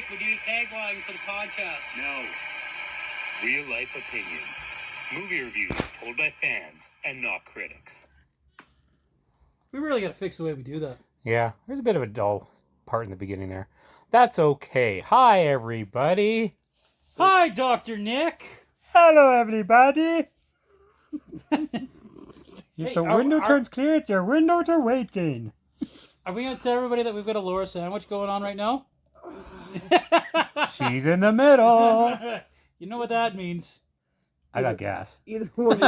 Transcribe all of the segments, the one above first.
Nick, we need a tagline for the podcast. No. Real life opinions. Movie reviews told by fans and not critics. We really got to fix the way we do that. Yeah, there's a bit of a dull part in the beginning there. That's okay. Hi, everybody. Hi, Dr. Nick. Hello, everybody. If Hey, the window turns clear, it's your window to weight gain. Are we going to tell everybody that we've got a Laura sandwich going on right now? She's in the middle. You know what that means. I got gas. Either one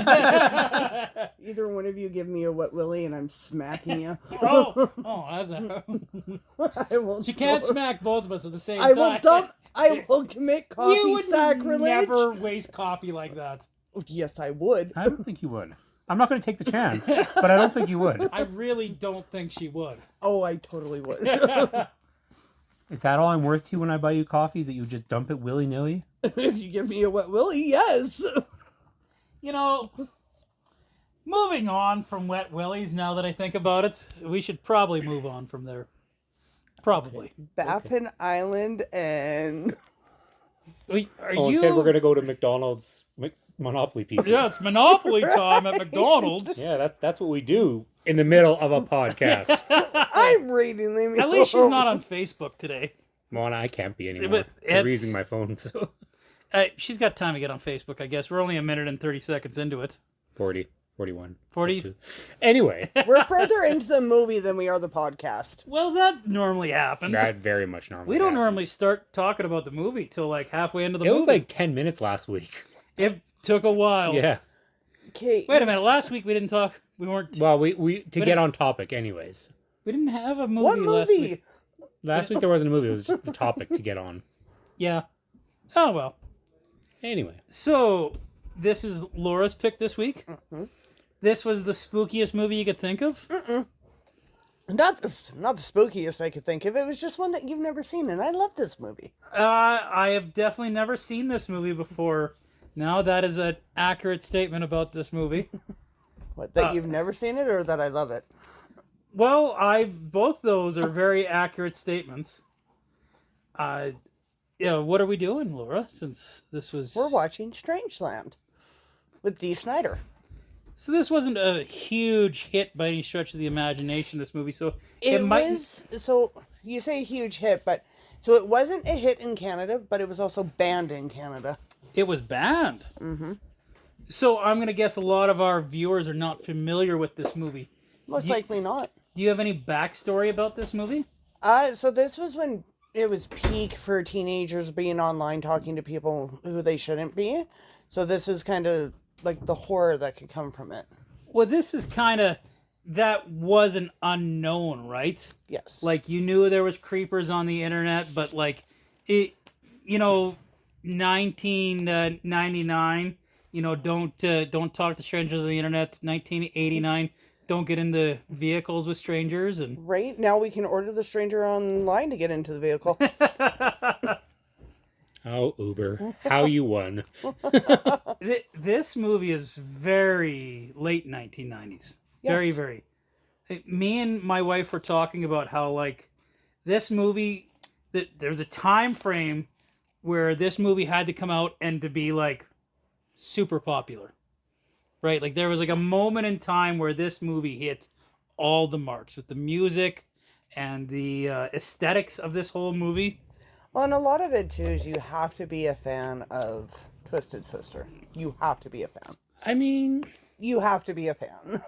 of you give me a wet willy and I'm smacking you. That's a... I will She can't smack both of us at the same I time. will dump. I will commit coffee You would sacrilege. never waste coffee like that. Yes, I would. I don't think you would. I'm not going to take the chance, but I don't think you would. I really don't think she would. Oh, I totally would. Is that all I'm worth to you when I buy you coffee? Is that you just dump it willy-nilly? If you give me a wet willy, yes. You know, moving on from Wet Willies, now that I think about it, we should probably move on from there. Probably. Baffin Island and... Instead we're going to go to McDonald's Monopoly pieces. Yeah, it's Monopoly time at McDonald's. Yeah, that's what we do in the middle of a podcast. I'm reading them. At least she's not on Facebook today. Well, I can't be anymore. But I'm using my phone, so... She's got time to get on Facebook, I guess. We're only a minute and 30 seconds into it. 40, 41. 40? 42. Anyway. We're further into the movie than we are the podcast. Well, that normally happens. That very much normally We don't happens. normally start talking about the movie till like halfway into the It movie. was like 10 minutes last week. It took a while. Yeah. Okay. Wait a minute. Last week we didn't talk. We weren't. Well, we get on topic anyways. We didn't have a movie What last movie? week. Last week there wasn't a movie. It was just the topic to get on. Yeah. Oh, well. Anyway. So, this is Laura's pick this week. Mm-hmm. This was the spookiest movie you could think of? Not the spookiest I could think of. It was just one that you've never seen, and I love this movie. I have definitely never seen this movie before. Now, that is an accurate statement about this movie. What, that you've never seen it, or that I love it? Well, both those are very accurate statements. Yeah, what are we doing, Laura? Since this was... We're watching Strangeland with DEE Snider. So this wasn't a huge hit by any stretch of the imagination, this movie, so It was, so you say huge hit, but, so it wasn't a hit in Canada, but it was also banned in Canada. It was banned? Mm-hmm. So I'm going to guess a lot of our viewers are not familiar with this movie. Most likely not. Do you have any backstory about this movie? So this was when it was peak for teenagers being online talking to people who they shouldn't be. So this is kind of like the horror that could come from it. Well, this is kind of... That was an unknown, right? Yes. Like, you knew there was creepers on the internet, but, like, it... 1999, don't talk to strangers on the internet. 1989, don't get in the vehicles with strangers. And Right? Now we can order the stranger online to get into the vehicle. Oh, Uber. How you won. This movie is very late 1990s. Yes. Very, very. Me and my wife were talking about how, like, this movie, there's a time frame where this movie had to come out and to be, like, super popular. Right? Like, there was, like, a moment in time where this movie hit all the marks with the music and the aesthetics of this whole movie. Well, and a lot of it, too, is you have to be a fan of Twisted Sister. You have to be a fan. I mean... You have to be a fan.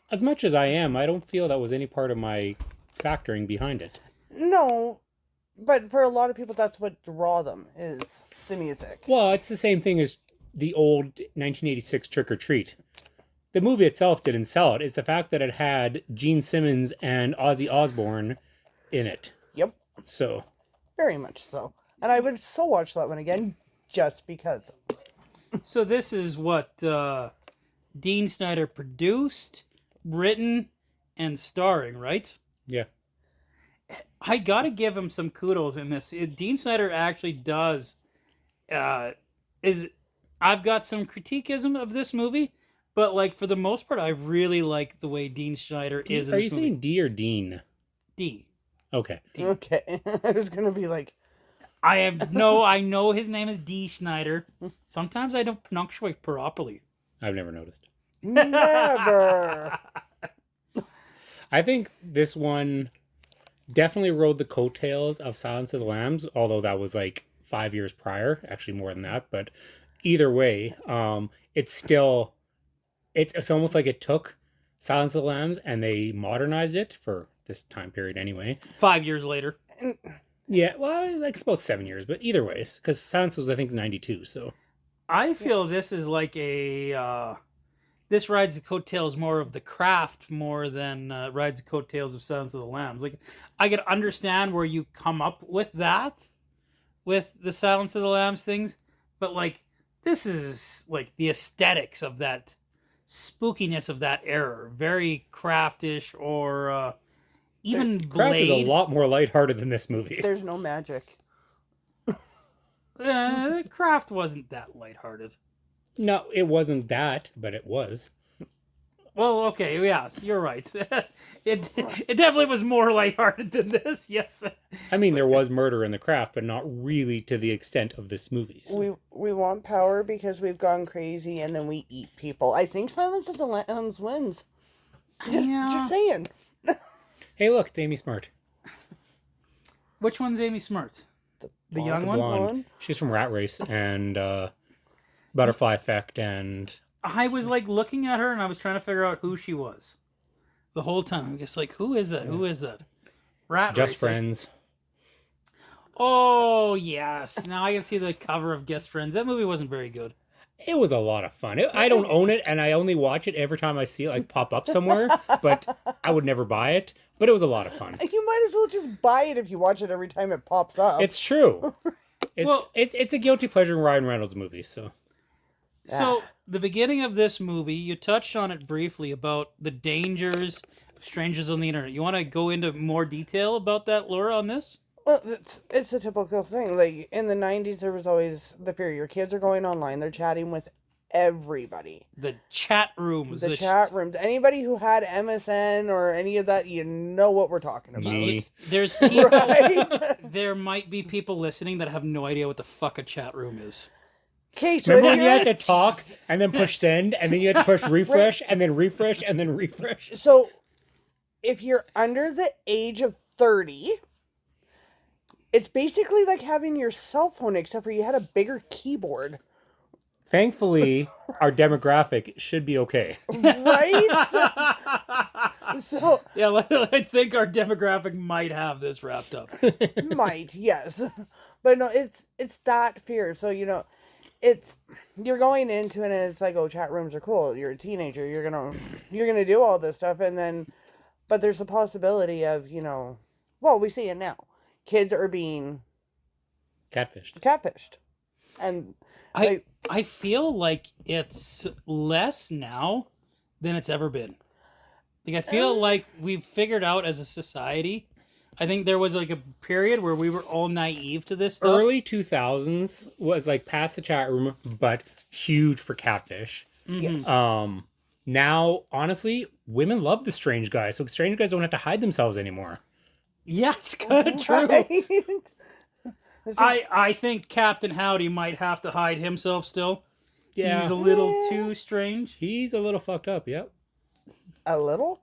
As much as I am, I don't feel that was any part of my factoring behind it. No, but for a lot of people, that's what draw them, is the music. Well, it's the same thing as the old 1986 Trick or Treat. The movie itself didn't sell it. It's the fact that it had Gene Simmons and Ozzy Osbourne in it. Yep. So... Very much so. And I would so watch that one again, just because. So this is what Dean Snider produced, written, and starring, right? Yeah. I gotta give him some kudos in this. Dean Snider actually does. I've got some criticism of this movie, but like for the most part, I really like the way Dean Snider is in Are this you movie. saying D or Dean? D. Okay. Okay. I was going to be like... I know his name is D. Snider. Sometimes I don't punctuate properly. I've never noticed. Never. I think this one definitely rode the coattails of Silence of the Lambs, although that was like 5 years prior, actually more than that. But either way, it's almost like it took Silence of the Lambs and they modernized it for this time period anyway. 5 years later. Yeah, well, like it's about 7 years, but either ways, because Silence was, I think, 92, so. I feel this is like this rides the coattails more of The Craft more than rides the coattails of Silence of the Lambs. Like, I could understand where you come up with that, with the Silence of the Lambs things, but like, this is like the aesthetics of that spookiness of that era. Very Craftish or even Craft is a Blade. lot more lighthearted than this movie. There's no magic. Craft wasn't that lighthearted. No, it wasn't that, but it was. Well, okay, yes, you're right. It definitely was more lighthearted than this, yes. I mean, there was murder in The Craft, but not really to the extent of this movie. So. We want power because we've gone crazy and then we eat people. I think Silence of the Lambs wins. Just saying. Hey, look, it's Amy Smart. Which one's Amy Smart? The young one? Blonde. She's from Rat Race and Butterfly Effect and... I was like looking at her and I was trying to figure out who she was. The whole time. I'm just like, who is that? Who is that? Rat Just Race. Friends. Oh, yes. Now I can see the cover of Just Friends. That movie wasn't very good. It was a lot of fun. I don't own it, and I only watch it every time I see it like pop up somewhere, but I would never buy it. But it was a lot of fun. You might as well just buy it if you watch it every time it pops up. It's true. It's a guilty pleasure in Ryan Reynolds movie, so... So, the beginning of this movie, you touched on it briefly about the dangers of strangers on the internet. You want to go into more detail about that, Laura, on this? Well, it's a typical thing. Like, in the 90s, there was always the fear. Your kids are going online. They're chatting with everybody. The chat rooms. The chat rooms. Anybody who had MSN or any of that, you know what we're talking about. Yeah. There's people... Right? There might be people listening that have no idea what the fuck a chat room is. Okay, so remember when you had to talk and then push send and then you had to push refresh and then refresh and then refresh? So, if you're under the age of 30, it's basically like having your cell phone, except for you had a bigger keyboard. Thankfully, our demographic should be okay. Right? So yeah, I think our demographic might have this wrapped up. Might, yes. But no, it's that fear. So, you're going into it and it's like, oh, chat rooms are cool. You're a teenager. You're gonna do all this stuff, and then, but there's a possibility of, well, we see it now. Kids are being catfished, and I feel like it's less now than it's ever been. Like, I feel like we've figured out as a society. I think there was like a period where we were all naive to this stuff. Early 2000s was like past the chat room, but huge for catfish. Mm-hmm. Now, honestly, women love the strange guys, so strange guys don't have to hide themselves anymore. Yeah, it's kind of true. Right? I think Captain Howdy might have to hide himself still. Yeah. He's a little too strange. He's a little fucked up, yep. A little?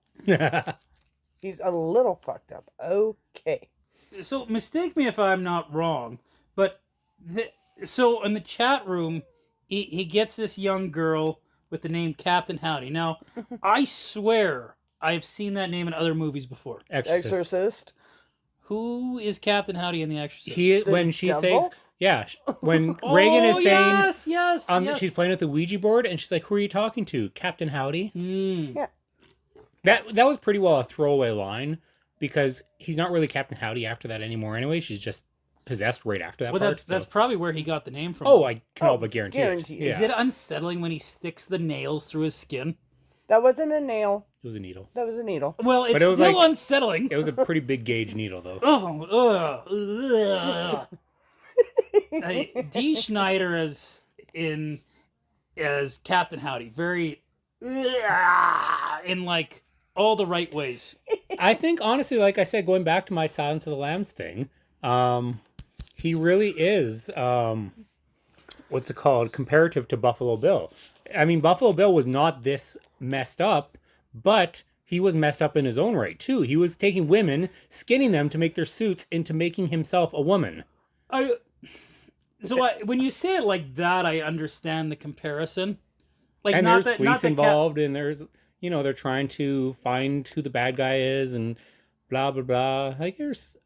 He's a little fucked up. Okay. So, mistake me if I'm not wrong, but so in the chat room, he gets this young girl with the name Captain Howdy. Now, I swear I've seen that name in other movies before. Exorcist. Who is Captain Howdy in The Exorcist? When she devil? said, yeah, when Reagan is saying, yes. she's playing with the Ouija board, and she's like, "Who are you talking to, Captain Howdy?" Yeah. That was pretty well a throwaway line, because he's not really Captain Howdy after that anymore. Anyway, she's just possessed right after that part. That's probably where he got the name from. Oh, I can all but guarantee it. Yeah. Is it unsettling when he sticks the nails through his skin? That wasn't a nail. It was a needle. That was a needle. Well, it's was still like- unsettling. It was a pretty big gauge needle, though. D. Snider as Captain Howdy, very in like all the right ways. I think honestly, like I said, going back to my Silence of the Lambs thing, he really is. What's it called? Comparative to Buffalo Bill. I mean, Buffalo Bill was not this messed up, but he was messed up in his own right too. He was taking women, skinning them to make their suits into making himself a woman. When you say it like that, I understand the comparison. Like, And not there's that police not that involved, and there's, you know, they're trying to find who the bad guy is, and blah blah blah. Like, there's.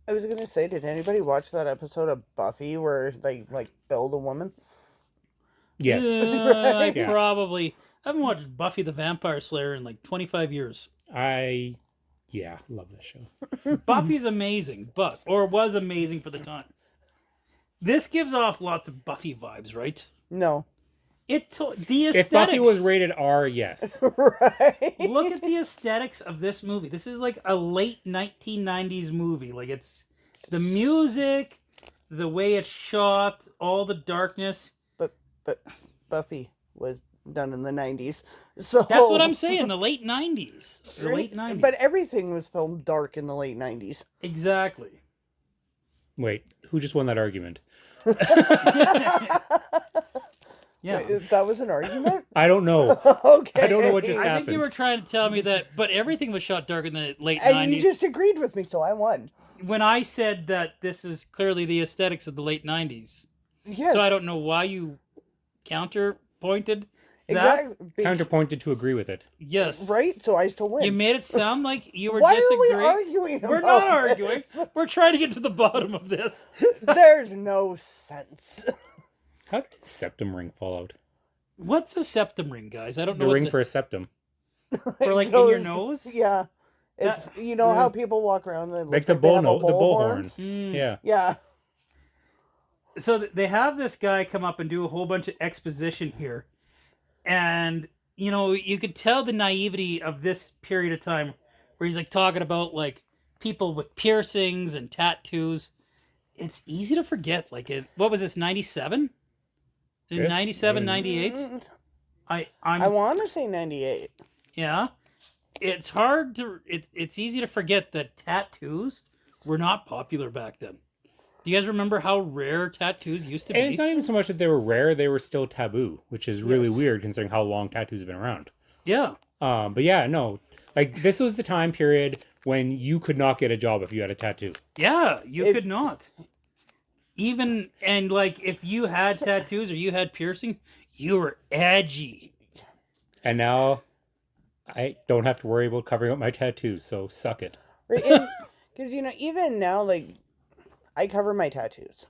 I was gonna say, did anybody watch that episode of Buffy where they like build a woman? Yes. I Yeah. probably I haven't watched Buffy the Vampire Slayer in like 25 years. I love this show. Buffy's amazing, or was amazing for the time. This gives off lots of Buffy vibes, right? No. The aesthetics. If Buffy was rated R, yes. Right. Look at the aesthetics of this movie. This is like a late 1990s movie. Like, it's the music, the way it's shot, all the darkness. But Buffy was done in the 90s. So That's what I'm saying, the late 90s. The late 90s. But everything was filmed dark in the late 90s. Exactly. Wait, who just won that argument? Yeah. Wait, that was an argument? I don't know. Okay. I don't know what just I think happened. you were trying to tell me that, but everything was shot dark in the late And 90s. you just agreed with me, so I won. When I said that this is clearly the aesthetics of the late 90s. Yes. So I don't know why you counterpointed that. Exactly. Counterpointed to agree with it. Yes. Right? So I still win. You made it sound like you were Why disagreeing. are we arguing We're about not arguing. this? We're trying to get to the bottom of this. There's no sense. How did septum ring fall out? What's a septum ring, guys? I don't know. The what ring for a septum. for like It in your goes- nose? Yeah. It's you know how people walk around and Like the bull horn. Mm. Yeah. Yeah. So they have this guy come up and do a whole bunch of exposition here. And, you know, you could tell the naivety of this period of time where he's like talking about like people with piercings and tattoos. It's easy to forget. Like, what was this, 97? In Yes. 97, 98? I I'm want to say 98. yeah. It's hard to it's easy to forget that tattoos were not popular back then. Do you guys remember how rare tattoos used to And be? it's not even so much that they were rare, they were still taboo, which is really Yes. weird considering how long tattoos have been around. Yeah. But yeah, no. Like, this was the time period when you could not get a job if you had a tattoo. Yeah, you It- could not. Even and like if you had tattoos or you had piercing, you were edgy. And now I don't have to worry about covering up my tattoos, so suck it. Because, you know, even now, like, I cover my tattoos.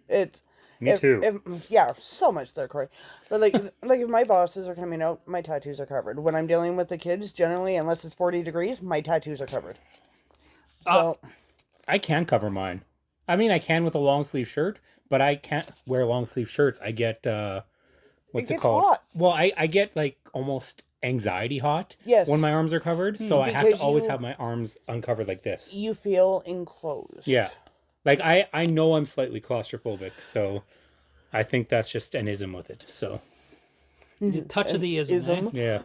It's... Me too. Yeah, so much there, Corey. But, like, if my bosses are coming out, my tattoos are covered. When I'm dealing with the kids, generally, unless it's 40 degrees, my tattoos are covered. So... I can cover mine. I mean, I can with a long sleeve shirt, but I can't wear long sleeve shirts. I get, what's it gets called? hot. Well, I get, like, almost anxiety hot Yes. when my arms are covered, so I have to Because always you- have my arms uncovered like this. You feel enclosed. Yeah. Like, I know I'm slightly claustrophobic, so I think that's just an ism with it, so. The touch of the ism. Yeah.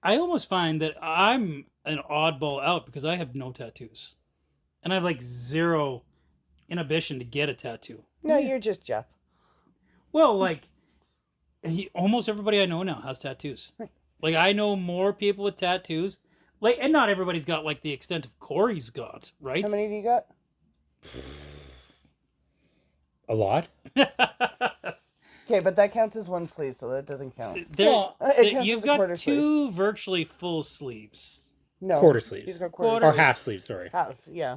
I almost find that I'm an oddball out because I have no tattoos. And I have like zero inhibition to get a tattoo. No, you're just Jeff. Well, like almost everybody I know now has tattoos. Right. Like I know more people with tattoos. Like, and not everybody's got like the extent of Corey's got, right? How many do you got? A lot? Okay, but that counts as one sleeve, so that doesn't count. Well, It counts You've as a got quarter two virtually full sleeves. No. quarter sleeves. He's got Quarter- Or half sleeves, sorry. Half, yeah.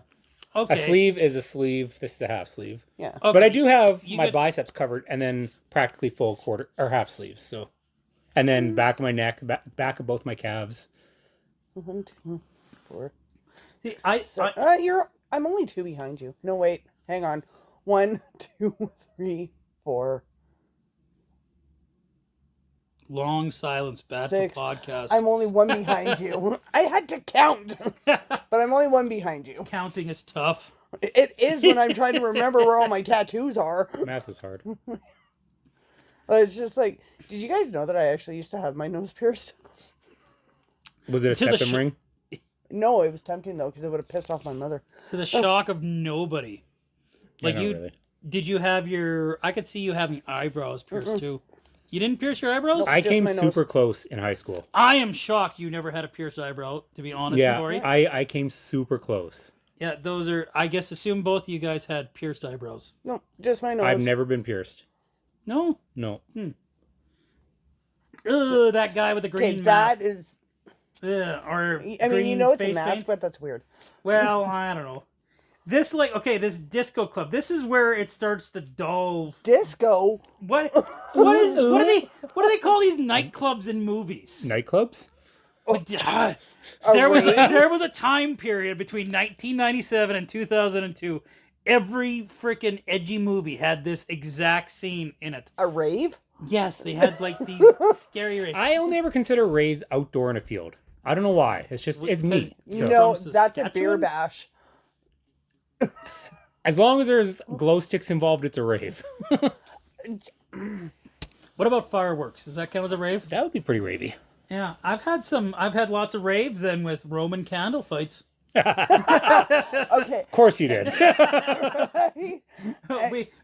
Okay. A sleeve is a sleeve. This is a half sleeve. Yeah. Okay. But I do have You my get- biceps covered and then practically full quarter or half sleeves. So, and then back of my neck, back of both my calves. 1, 2, 4. See, I'm only 2 behind you. No, wait. Hang on. 1, 2, 3, 4. long silence, bad 6. for podcast. I'm only 1 behind you. I had to count, but I'm only 1 behind you. Counting is tough. It is when I'm trying to remember where all my tattoos are. Math is hard. It's just like, did you guys know that I actually used to have my nose pierced? Was it a To the septum ring? No, it was tempting though because it would have pissed off my mother. To the shock of nobody. Like not you, really. did you have your? I could see you having eyebrows pierced too. You didn't pierce your eyebrows? Nope. I Just came my nose. super close in high school. I am shocked you never had a pierced eyebrow. To be honest, Yeah, Corey. I came super close. Yeah, those are. I guess assume both of you guys had pierced eyebrows. No, just my nose. I've never been pierced. No. No. Ugh, that guy with the Okay, green mask. that is. Ugh, or I mean, you green know it's a face mask, paint. but that's weird. Well, I don't know. This this disco club. This is where it starts to dull. Disco. What do they call these nightclubs in movies? Nightclubs? There was a time period between 1997 and 2002. Every freaking edgy movie had this exact scene in it. A rave? Yes, they had like these scary raves. I only ever consider raves outdoor in a field. I don't know why. It's just, it's me. Because- So, No, From that's a beer Saskatchewan? bash. as long as there's glow sticks involved, it's a rave. What about fireworks? Does that count as a rave? That would be pretty ravey. Yeah, I've had lots of raves then with Roman candle fights. Okay. Of course you did.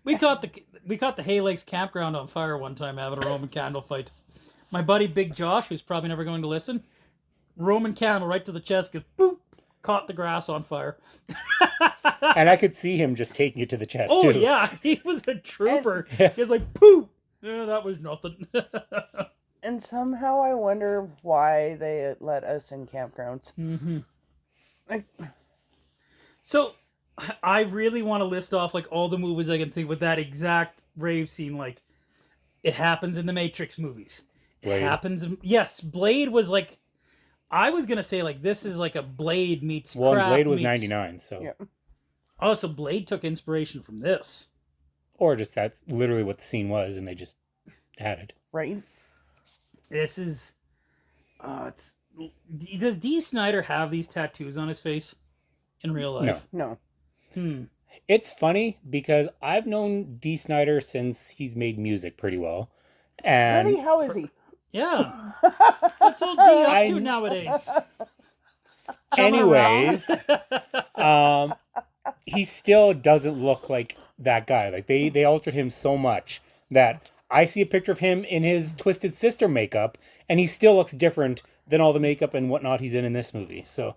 we caught the Hay Lakes campground on fire one time having a Roman candle fight. My buddy Big Josh, who's probably never going to listen, Roman candle right to the chest, goes boop, caught the grass on fire. And I could see him just taking you to the chest, Oh too. yeah, he was a trooper. He's like poof. Yeah, that was nothing. And somehow I wonder why they let us in campgrounds. Mm-hmm. Like, So, I really want to list off like all the movies I can think with that exact rave scene. Like, it happens in the Matrix movies. It Blade. happens. Yes, Blade was like. I was gonna say like this is like a Blade meets. Well, and Craft Blade was meets- 99, so. Yeah. Oh, so Blade took inspiration from this. Or just that's literally what the scene was, and they just had it. right? This is. Does D. Snider have these tattoos on his face in real life? No. It's funny because I've known D. Snider since he's made music pretty well. And Really? How is he? Yeah. What's old D up I- to nowadays? anyways, he still doesn't look like that guy. Like they altered him so much that I see a picture of him in his Twisted Sister makeup, and he still looks different than all the makeup and whatnot he's in this movie. So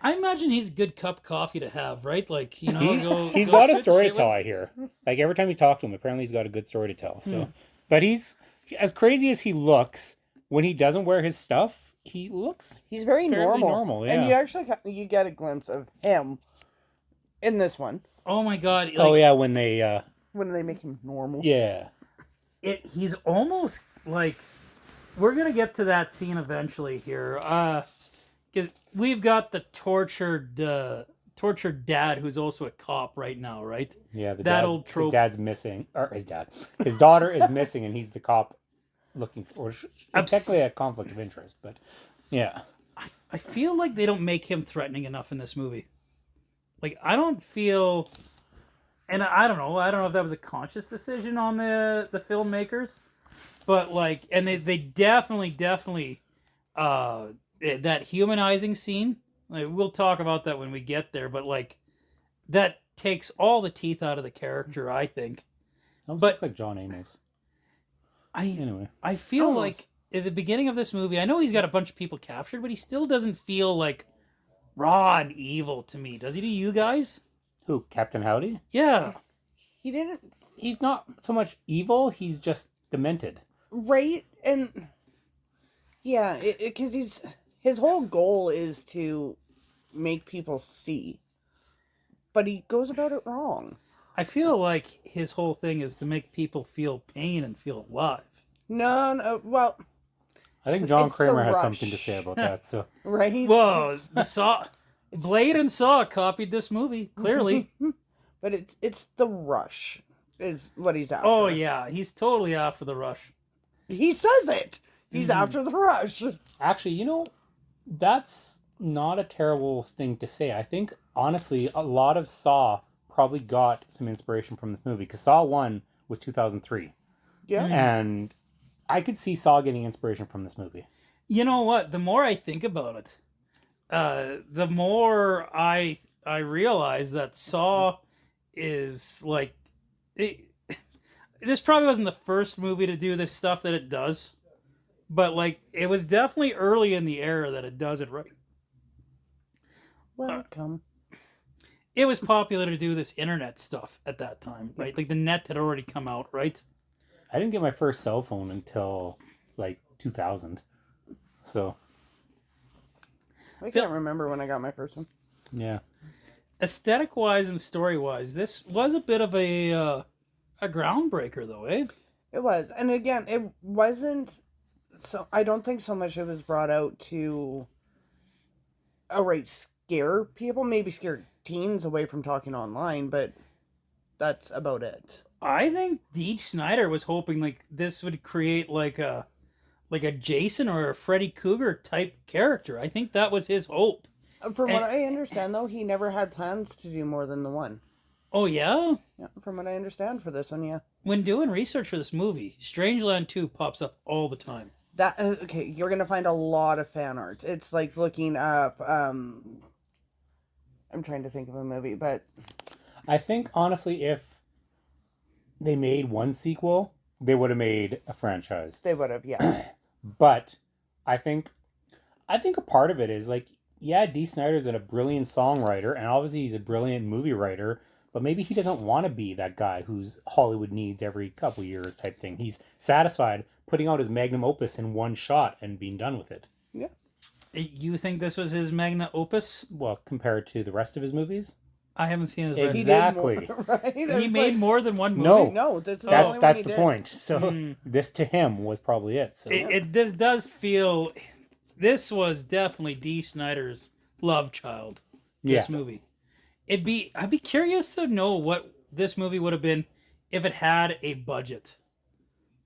I imagine he's a good cup of coffee to have, right? Like, he's got a story to tell. I hear. Like every time you talk to him, apparently he's got a good story to tell. So, but he's as crazy as he looks when he doesn't wear his stuff. He looks He's very fairly normal. normal, yeah. And you actually you get a glimpse of him in this one Oh my god! oh yeah, when they when they make him normal. yeah. He's almost like we're gonna get to that scene eventually here. Because we've got the tortured dad who's also a cop right now, right? Yeah, That old trope. His dad's missing, or his dad. His daughter is missing, and he's the cop looking for. It's technically a conflict of interest, but yeah. I feel like they don't make him threatening enough in this movie. Like I don't feel, and I don't know if that was a conscious decision on the filmmakers, but like, and they definitely that humanizing scene. Like we'll talk about that when we get there, but like that takes all the teeth out of the character, I think. Almost But- looks like John Amos. I Anyway, feel Almost. like at the beginning of this movie, I know he's got a bunch of people captured, but he still doesn't feel like raw and evil to me. Does he to you guys? who? Captain Howdy? Yeah. He didn't He's not so much evil. He's just demented. right and yeah, because his whole goal is to make people see, but he goes about it wrong. I feel like his whole thing is to make people feel pain and feel alive. No, well, I think John It's the Kramer has rush. something to say about that. So right. Whoa, Blade and Saw copied this movie, clearly. But it's the rush is what he's after. Oh yeah, he's totally after the rush. He says it. He's after the rush. actually, that's not a terrible thing to say. I think honestly, a lot of Saw probably got some inspiration from this movie because Saw 1 was 2003, Yeah. and I could see Saw getting inspiration from this movie. You know what? The more I think about it, the more I realize that Saw is like it, this probably wasn't the first movie to do this stuff that it does, but like it was definitely early in the era that it does it right. Welcome. It was popular to do this internet stuff at that time, right? Like the net had already come out, right? I didn't get my first cell phone until like 2000. So I can't remember when I got my first one. yeah. Aesthetic wise and story wise, this was a bit of a groundbreaker, though, eh? It was. And again, it wasn't so I don't think so much it was brought out to outright scare people, maybe scare teens away from talking online, but that's about it. I think D. Snyder was hoping like this would create like a Jason or a Freddy Krueger type character. I think that was his hope. From what I understand, though, he never had plans to do more than the one. Oh yeah? Yeah, from what I understand for this one, yeah. When doing research for this movie, Strangeland 2 pops up all the time. That okay, you're gonna find a lot of fan art. It's like looking up. I'm trying to think of a movie, but I think honestly, if they made one sequel, they would have made a franchise. they would have, yeah. But I think a part of it is like, yeah, D. Snyder's a brilliant songwriter, and obviously he's a brilliant movie writer, but maybe he doesn't want to be that guy who's Hollywood needs every couple years type thing. He's satisfied putting out his magnum opus in one shot and being done with it. Yeah. You think this was his magnum opus? Well, compared to the rest of his movies? I haven't seen his rest. Exactly. He did more, right? He It's made like, more than one movie. No. No, this is the only one That's he the did. point. So this to him was probably it. So This does feel. This was definitely D. Snyder's love child. This movie. I'd be curious to know what this movie would have been if it had a budget.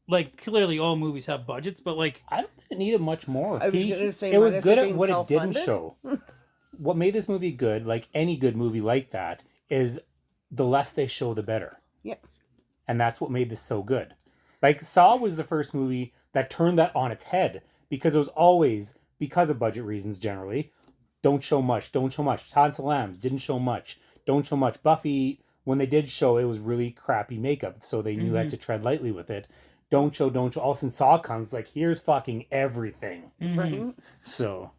Like clearly all movies have budgets, but like I don't think it needed much more. I was gonna say, it was minus good it at being what it didn't self-funded. show. What made this movie good, like any good movie like that, is the less they show, the better. Yeah. And that's what made this so good. Like Saw was the first movie that turned that on its head, because it was always, because of budget reasons generally, don't show much. Silence of the Lambs didn't show much. Don't show much. Buffy, when they did show, it was really crappy makeup, so they knew that to tread lightly with it. Don't show. All of a sudden Saw comes, like, here's fucking everything. Right? So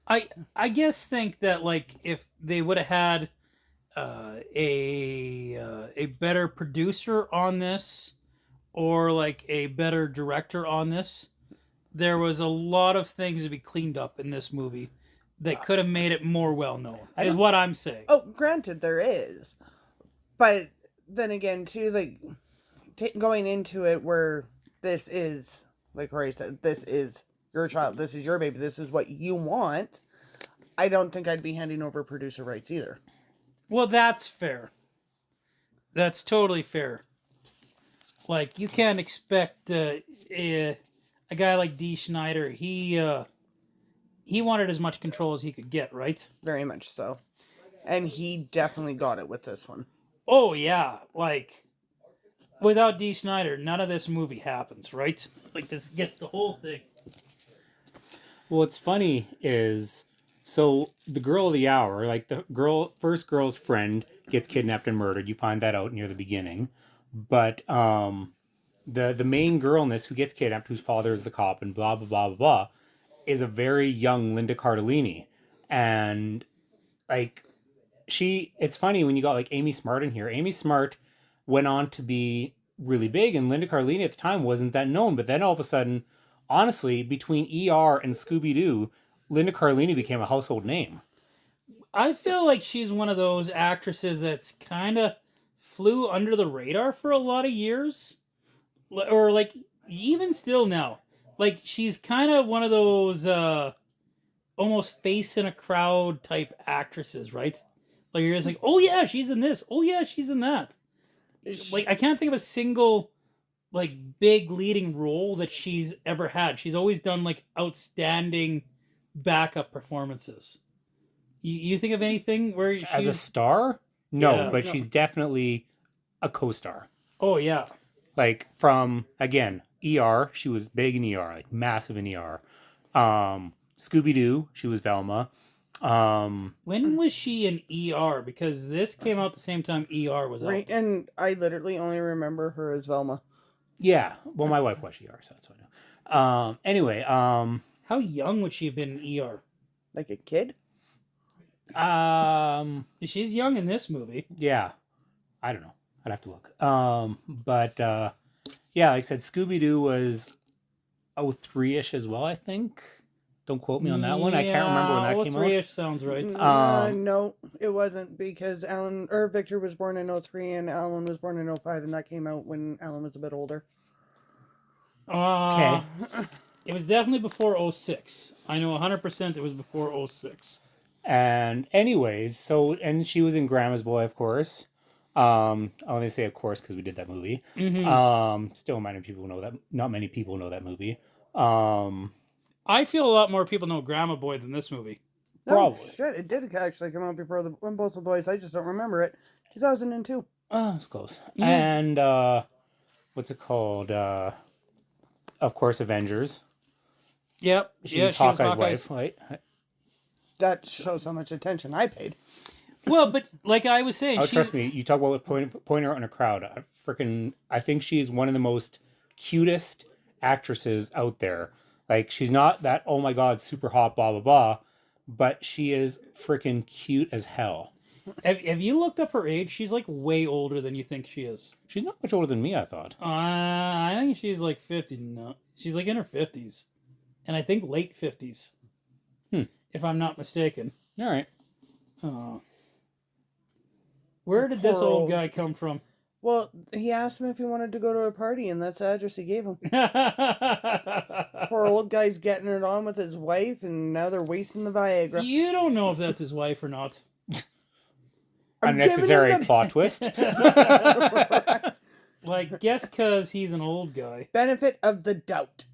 I guess think that like if they would have had a better producer on this, or like a better director on this, there was a lot of things to be cleaned up in this movie that could have made it more well known. Is what I'm saying. Oh, granted, there is, but then again, too, like going into it where this is, like Ray said, this is your child, this is your baby, this is what you want. I don't think I'd be handing over producer rights either. Well, that's fair. That's totally fair. Like you can't expect a guy like D. Snyder. He wanted as much control as he could get, right? Very much so. And he definitely got it with this one. Oh yeah, like without D. Snyder, none of this movie happens, right? Like this gets the whole thing. well, what's funny is, so the girl of the hour, like the first girl's friend gets kidnapped and murdered. You find that out near the beginning. But the main girl in this who gets kidnapped, whose father is the cop and blah, blah, blah, blah, blah, is a very young Linda Cardellini. And like it's funny when you got like Amy Smart in here. Amy Smart went on to be really big, and Linda Cardellini at the time wasn't that known. But then all of a sudden, honestly, between ER and Scooby-Doo, Linda Cardellini became a household name. I feel like she's one of those actresses that's kind of flew under the radar for a lot of years, or like even still now. Like she's kind of one of those almost face in a crowd type actresses, right? Like you're just like, oh yeah, she's in this. Oh yeah, she's in that. Like I can't think of a single like big leading role that she's ever had. She's always done like outstanding backup performances. You think of anything where she's... As a star? No, Yeah. but No. she's definitely a co-star. Oh yeah. Like from, again, ER, she was big in ER, like massive in ER. Scooby-Doo, she was Velma. When was she in ER? Because this came out the same time ER was out. Right, and I literally only remember her as Velma. Yeah. Well, my wife watched ER, so that's what I know. Anyway, How young would she have been in ER? Like a kid? She's young in this movie. Yeah. I don't know. I'd have to look. But yeah, like I said, Scooby-Doo was 03-ish as well, I think. Don't quote me on that one. I can't remember when that came out. 03-ish sounds right. No, it wasn't, because Victor was born in 03 and Alan was born in 05, and that came out when Alan was a bit older. Okay. It was definitely before 06. I know 100% it was before 06. And anyways, and she was in Grandma's Boy, of course. I only say of course because we did that movie. Mm-hmm. Still not many people know that movie. I feel a lot more people know Grandma Boy than this movie. Probably. Oh, shit, it did actually come out before when both the boys. I just don't remember it. 2002. Oh, it's close. Yeah. And what's it called? Of course, Avengers. Yep. She's Hawkeye's wife, right? That shows how much attention I paid. Well, but like I was saying, Trust me, you talk about pointing her out in a crowd. I think she's one of the most cutest actresses out there. Like, she's not that, oh my god, super hot, blah, blah, blah, but she is freaking cute as hell. Have you looked up her age? She's like way older than you think she is. She's not much older than me, I thought. I think she's like 50. No, she's like in her 50s. And I think late 50s. If I'm not mistaken. All right. Where did this old guy come from? Well, he asked him if he wanted to go to a party, and that's the address he gave him. Poor old guy's getting it on with his wife, and now they're wasting the Viagra. You don't know if that's his wife or not. Unnecessary plot twist. Like, guess because he's an old guy. Benefit of the doubt.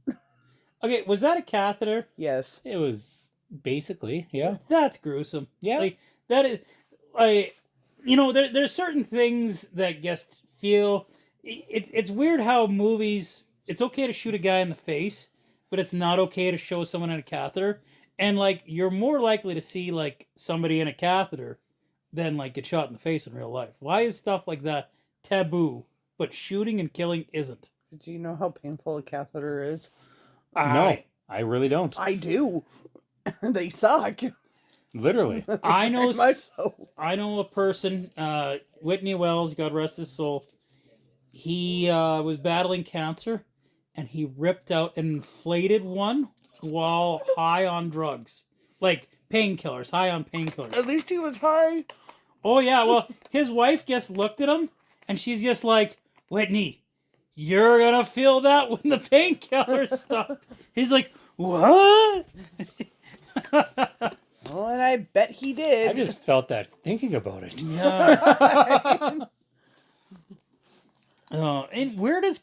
Okay, was that a catheter? Yes. It was basically, yeah. That's gruesome. Yeah. Like, that is, there's certain things that guests feel. It's weird how movies, it's okay to shoot a guy in the face, but it's not okay to show someone in a catheter. And, like, you're more likely to see, like, somebody in a catheter than, like, get shot in the face in real life. Why is stuff like that taboo, but shooting and killing isn't? Do you know how painful a catheter is? No, I really don't. I do. They suck. Literally. I know. Very much so. I know a person, Whitney Wells, God rest his soul. He was battling cancer, and he ripped out an inflated one while high on drugs, like painkillers, high on painkillers. At least he was high. Oh yeah, well, his wife just looked at him, and she's just like, Whitney, you're gonna feel that when the painkillers stop. He's like, what? Oh, and I bet he did. I just felt that thinking about it. Yeah. And where does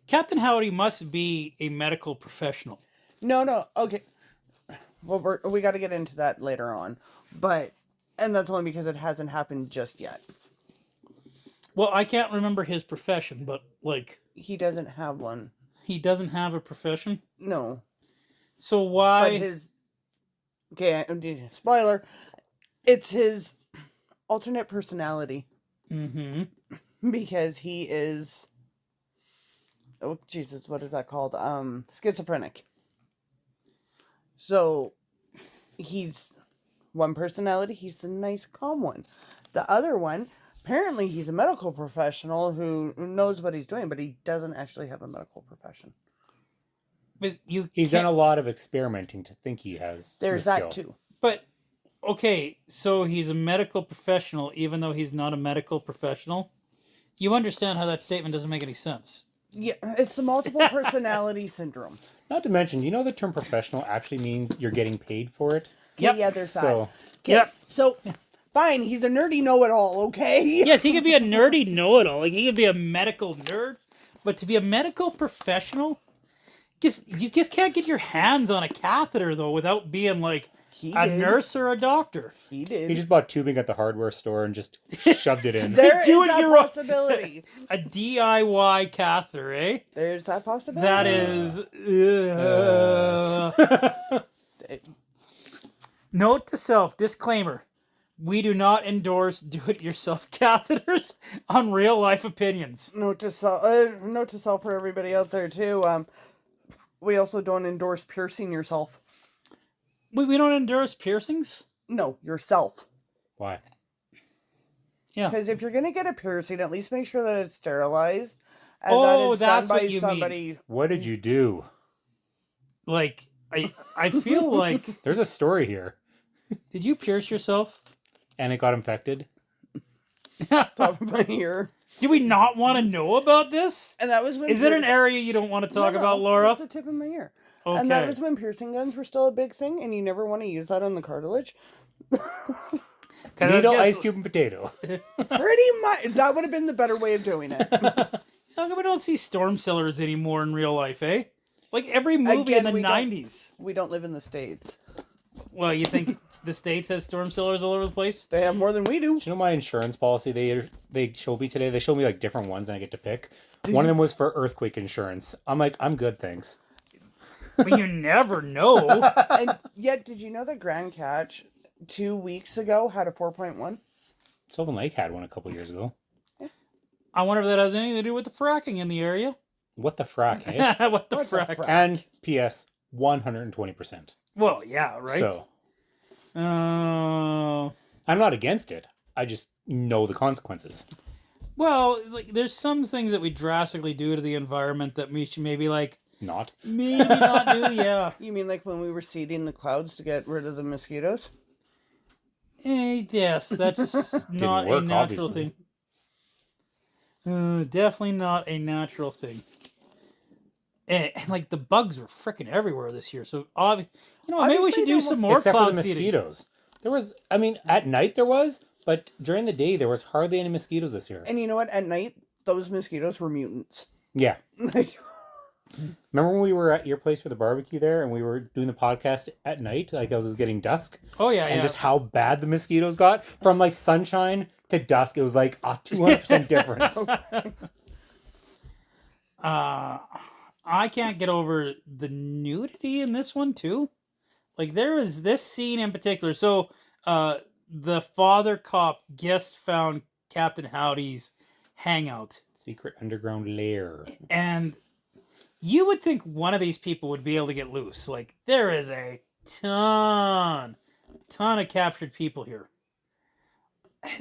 Captain Howdy must be a medical professional? No. Okay. Well, we got to get into that later on, and that's only because it hasn't happened just yet. Well, I can't remember his profession, but like He doesn't have one. he doesn't have a profession. No. So why? Okay, spoiler. It's his alternate personality. Mm-hmm. Because he is, oh Jesus, what is that called? Schizophrenic. So he's one personality, he's the nice calm one. The other one, apparently he's a medical professional who knows what he's doing, but he doesn't actually have a medical profession. But He's done a lot of experimenting to think he has. There's the that skill. too. But okay, so he's a medical professional, even though he's not a medical professional. You understand how that statement doesn't make any sense. Yeah, it's the multiple personality syndrome. Not to mention, the term professional actually means you're getting paid for it. Yep. Yeah, there's that. So, Okay, Yep. So, fine, he's a nerdy know-it-all, okay? Yes, he could be a nerdy know-it-all. Like, he could be a medical nerd. But to be a medical professional, you just can't get your hands on a catheter, though, without being, like, a nurse or a doctor. He did. he just bought tubing at the hardware store and just shoved it in. There Do is it that your own- possibility. A DIY catheter, eh? There's that possibility. That is... Note to self, disclaimer. We do not endorse do-it-yourself catheters on real-life opinions. Note to self for everybody out there too. We also don't endorse piercing yourself. We don't endorse piercings? No, yourself. Why? Yeah. Because if you're gonna get a piercing, at least make sure that it's sterilized and Oh, that it's that's done by what you somebody. What did you do? Like, I feel like... There's a story here. Did you pierce yourself? And it got infected? Top of my ear. Do we not want to know about this? And that was when Is it an area you don't want to talk about, Laura? That's the tip of my ear. Okay. And that was when piercing guns were still a big thing, and you never want to use that on the cartilage. Needle, ice cube, and potato. Pretty much. That would have been the better way of doing it. How come we don't see storm cellars anymore in real life, eh? Like every movie in the 90s. We don't live in the States. Well, you think the States has storm cellars all over the place? They have more than we do. Do you know my insurance policy they showed me today? They showed me like different ones and I get to pick. One of them was for earthquake insurance. I'm like, I'm good, thanks. But you never know. And yet, did you know that Grand Catch 2 weeks ago had a 4.1? Sylvan Lake had one a couple years ago. I wonder if that has anything to do with the fracking in the area. What the frack, eh? What the frack? And P.S. 120%. Well, yeah, right? So, I'm not against it. I just know the consequences. well, like, there's some things that we drastically do to the environment that we should maybe, like, Not. maybe not do, yeah. You mean like when we were seeding the clouds to get rid of the mosquitoes? Yes, that's not work, a natural obviously. thing. Definitely not a natural thing. And like the bugs were freaking everywhere this year, so maybe we Obviously should do they some more Except for cloud the seeding. mosquitoes. There was, I mean, at night there was, but during the day there was hardly any mosquitoes this year. And you know what? At night, those mosquitoes were mutants. Yeah. Like, Remember when we were at your place for the barbecue there and we were doing the podcast at night, like it was getting dusk? Oh yeah, And yeah. just how bad the mosquitoes got? From like sunshine to dusk, it was like a 200% difference. I can't get over the nudity in this one too. Like there is this scene in particular. So the father cop guest found Captain Howdy's hangout. Secret underground lair. And you would think one of these people would be able to get loose. Like there is a ton of captured people here.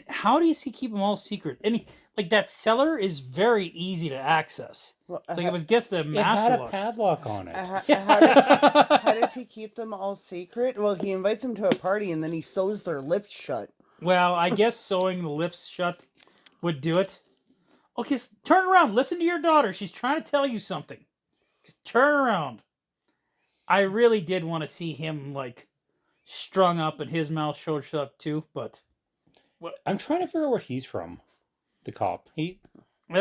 How does he keep them all secret? And like that cellar is very easy to access. well, Like it was just the It had master a lock. padlock on it. how does he keep them all secret? Well, he invites them to a party and then he sews their lips shut. Well, I guess sewing the lips shut would do it. Okay, turn around. Listen to your daughter. She's trying to tell you something. Just turn around. I really did want to see him like strung up and his mouth shut too, but I'm trying to figure out where he's from. The cop. He looks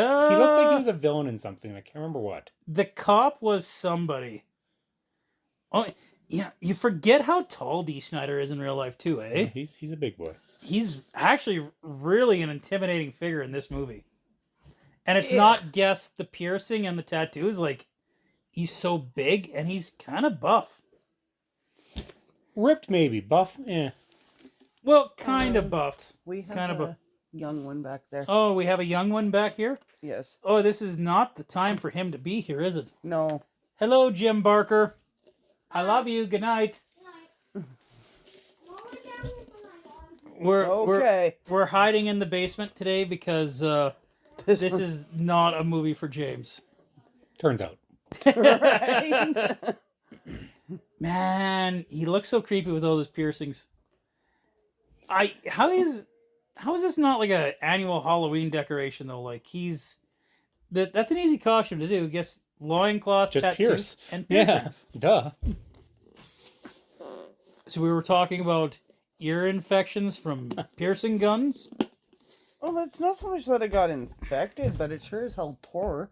like he was a villain in something. I can't remember what. The cop was somebody. Oh, yeah. You forget how tall DEE Snider is in real life too, eh? Yeah, he's a big boy. He's actually really an intimidating figure in this movie. And it's not just the piercing and the tattoos. Like, he's so big and he's kind of buff. Ripped maybe. Buff? Eh. Well, kind of buffed. We have Kind of a young one back there. Oh, we have a young one back here? Yes. Oh, this is not the time for him to be here, is it? No. Hello, Jim Barker. I love you. Good night. Okay. We're hiding in the basement today because this is not a movie for James. Turns out. Right? Man, he looks so creepy with all those piercings. How is this not like an annual Halloween decoration though? Like that's an easy costume to do. Guess loincloth, Just tattoos, pierce. and Yeah. piercings. Duh. So we were talking about ear infections from piercing guns. Well, it's not so much that it got infected, but it sure as hell tore.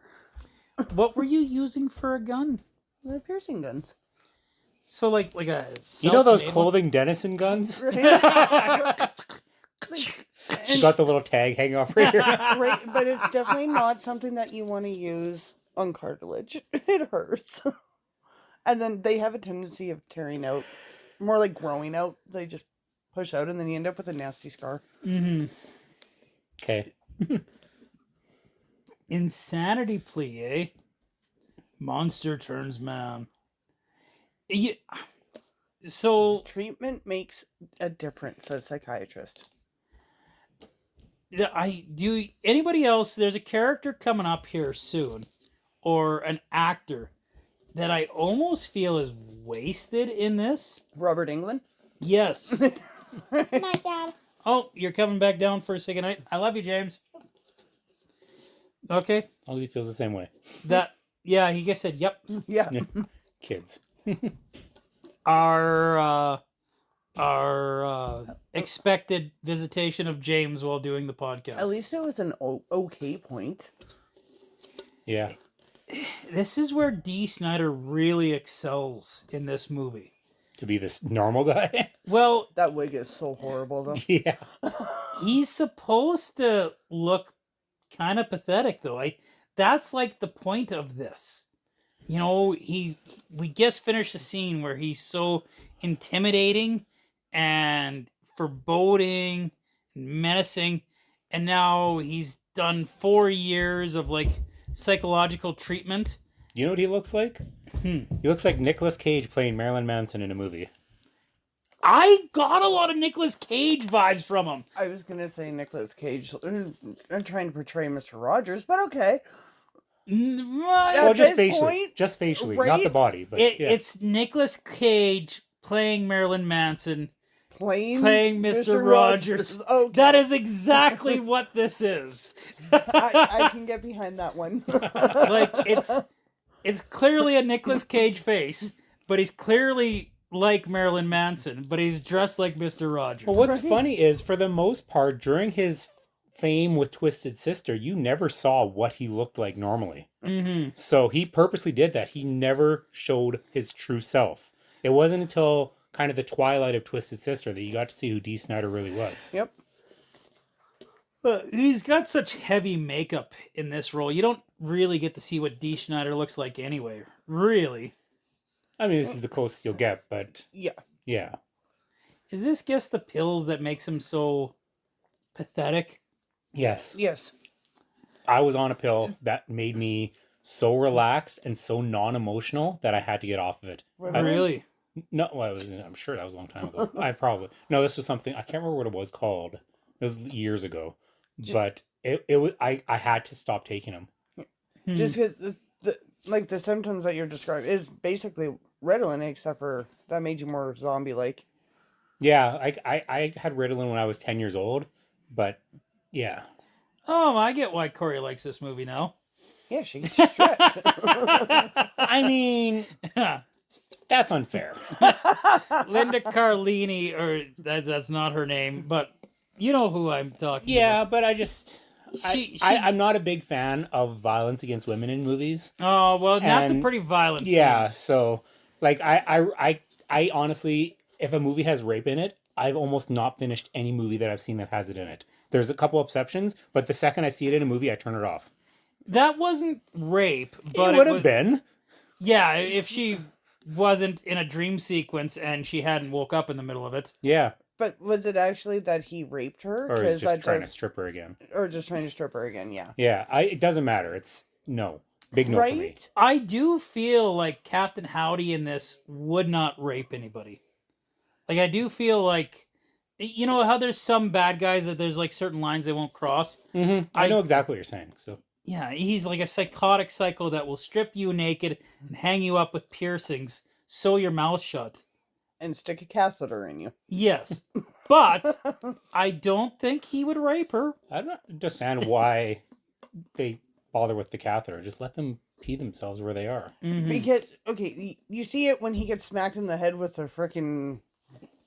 What were you using for a gun? They're piercing guns. So like a You know those self-made one? clothing Dennison guns? Right? You got the little tag hanging off right here. Right, but it's definitely not something that you want to use on cartilage. It hurts. And then they have a tendency of tearing out more like growing out. They just push out, and then you end up with a nasty scar. Mm-hmm. Okay. Insanity plea, eh? Monster turns man. Yeah. So Treatment makes a difference, says psychiatrist. anybody else? There's a character coming up here soon, or an actor that I almost feel is wasted in this. Robert Englund? Yes. Good night, Dad. Oh, you're coming back down for a second night. I love you, James. Okay. Oh, he feels the same way. Yeah, he just said, "Yep." Yeah. Kids. Our expected visitation of James while doing the podcast. At least it was an okay point. Yeah. This is where D. Snider really excels in this movie. To be this normal guy. Well, That wig is so horrible, though. Yeah. he's supposed to look kind of pathetic, though. That's like the point of this. You know, we just finished a scene where he's so intimidating and foreboding and menacing, and now he's done 4 years of like psychological treatment. You know what he looks like? He looks like Nicolas Cage playing Marilyn Manson in a movie. I got a lot of Nicolas Cage vibes from him. I was going to say Nicolas Cage. I'm trying to portray Mr. Rogers, but okay. Well, At just this facially. point, Just facially, right? not the body. But yeah. It's Nicolas Cage playing Marilyn Manson, Playing Mr. Rogers. Okay. That is exactly what this is. I can get behind that one. Like it's clearly a Nicolas Cage face, but he's clearly like Marilyn Manson, but he's dressed like Mr. Rogers. Well, what's funny is, for the most part, during his fame with Twisted Sister, you never saw what he looked like normally. Mm-hmm. So he purposely did that. He never showed his true self. It wasn't until kind of the twilight of Twisted Sister that you got to see who D. Snider really was. Yep. But he's got such heavy makeup in this role. You don't really get to see what D. Snider looks like anyway. Really. I mean, this is the closest you'll get, but Yeah. yeah. Is this just the pills that makes him so pathetic? Yes. Yes. I was on a pill that made me so relaxed and so non-emotional that I had to get off of it. Really? No, well, I'm sure that was a long time ago. No, this was something, I can't remember what it was called. It was years ago. But it was, I had to stop taking them. Just because the symptoms that you're describing is basically Ritalin, except for that made you more zombie-like. Yeah, I had Ritalin when I was 10 years old, but yeah. Oh, I get why Corey likes this movie now. Yeah, she's stretched. I mean, that's unfair. Linda Carlini, or that's not her name, but you know who I'm talking Yeah, about. but I'm not a big fan of violence against women in movies. Oh, well, that's a And- pretty violent scene. Yeah, so like I honestly, if a movie has rape in it, I've almost not finished any movie that I've seen that has it in it. There's a couple exceptions, but the second I see it in a movie, I turn it off. That wasn't rape, but It would have been. Yeah, if she wasn't in a dream sequence and she hadn't woke up in the middle of it. Yeah. But was it actually that he raped her? Or is 'Cause just that trying to does- strip her again. Or just trying to strip her again, yeah. Yeah, it doesn't matter. It's no. Big no for me. Right? I do feel like Captain Howdy in this would not rape anybody. Like, I do feel like, you know how there's some bad guys that there's like certain lines they won't cross? Mm-hmm. I know exactly what you're saying. So Yeah, he's like a psychotic psycho that will strip you naked and hang you up with piercings, sew your mouth shut. And stick a catheter in you. Yes, but I don't think he would rape her. I don't understand why they bother with the catheter. Just let them pee themselves where they are. Mhm. Because, okay, you see it when he gets smacked in the head with a freaking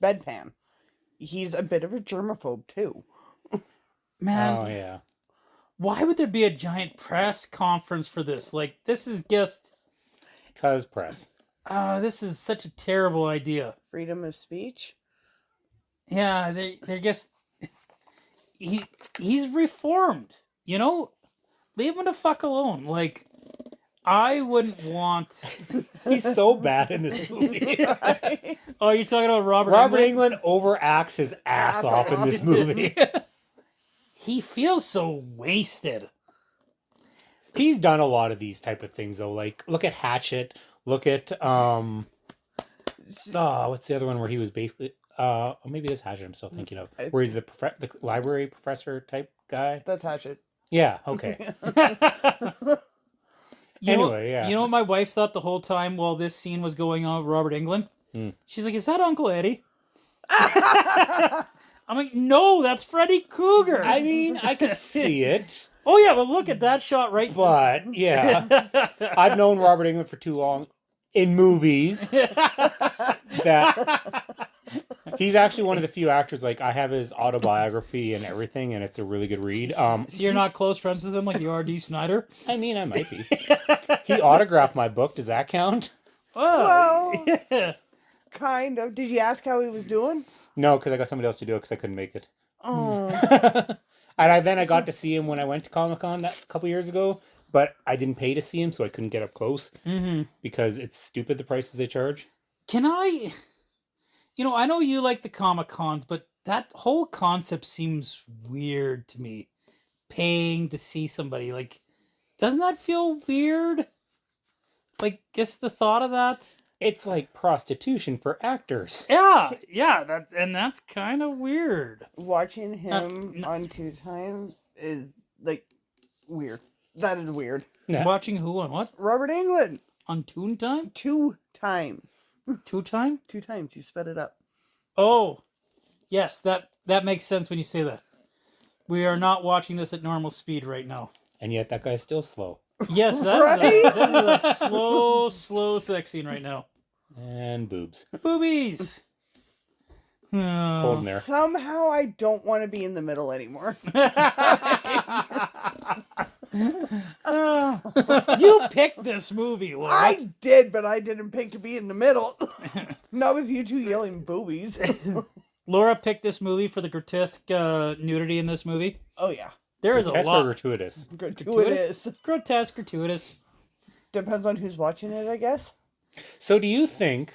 bedpan. He's a bit of a germaphobe, too. Man, Oh yeah. why would there be a giant press conference for this? Like, this is just, Cuz press. this is such a terrible idea. Freedom of speech? Yeah, they're just, he's reformed, you know? Leave him the fuck alone. Like, I wouldn't want. He's so bad in this movie. Oh, you're talking about Robert England overacts his ass off in this movie. He feels so wasted. He's done a lot of these type of things though. Like, look at Hatchet. Look at what's the other one where he was basically maybe it's Hatchet I'm still thinking of, where he's the library professor type guy. That's Hatchet. Yeah. Okay. You Anyway, know, yeah. You know what my wife thought the whole time while this scene was going on with Robert Englund? She's like, "Is that Uncle Eddie?" I'm like, "No, that's Freddy Krueger." I mean, I could see it. Oh yeah, but look at that shot right. But yeah, I've known Robert Englund for too long in movies that he's actually one of the few actors. Like, I have his autobiography and everything, and it's a really good read. So you're not close friends with him like you are D. Snider? I mean, I might be. He autographed my book. Does that count? Oh, Well, yeah. kind of. Did you ask how he was doing? No, because I got somebody else to do it because I couldn't make it. Oh. And then I got to see him when I went to Comic-Con a couple years ago, but I didn't pay to see him, so I couldn't get up close because it's stupid the prices they charge. Can I? You know, I know you like the Comic Cons, but that whole concept seems weird to me. Paying to see somebody, like, doesn't that feel weird? Like, just the thought of that. It's like prostitution for actors. Yeah, that's kind of weird. Watching him on 2 times is like weird. That is weird. Yeah. Watching who on what? Robert Englund. On Toon Time? 2 times. 2 Time? 2 times. You sped it up. Oh, yes, that makes sense when you say that. We are not watching this at normal speed right now. And yet that guy's still slow. Yes, Right? this is a slow sex scene right now. And boobs. Boobies. Cold in there. Somehow I don't want to be in the middle anymore. You picked this movie, Laura. I did, but I didn't pick to be in the middle. Not with you two yelling boobies. Laura picked this movie for the grotesque nudity in this movie. Oh, yeah. There is a Grotesque lot. or gratuitous? Gratuitous. Grotesque, gratuitous. Depends on who's watching it, I guess. So do you think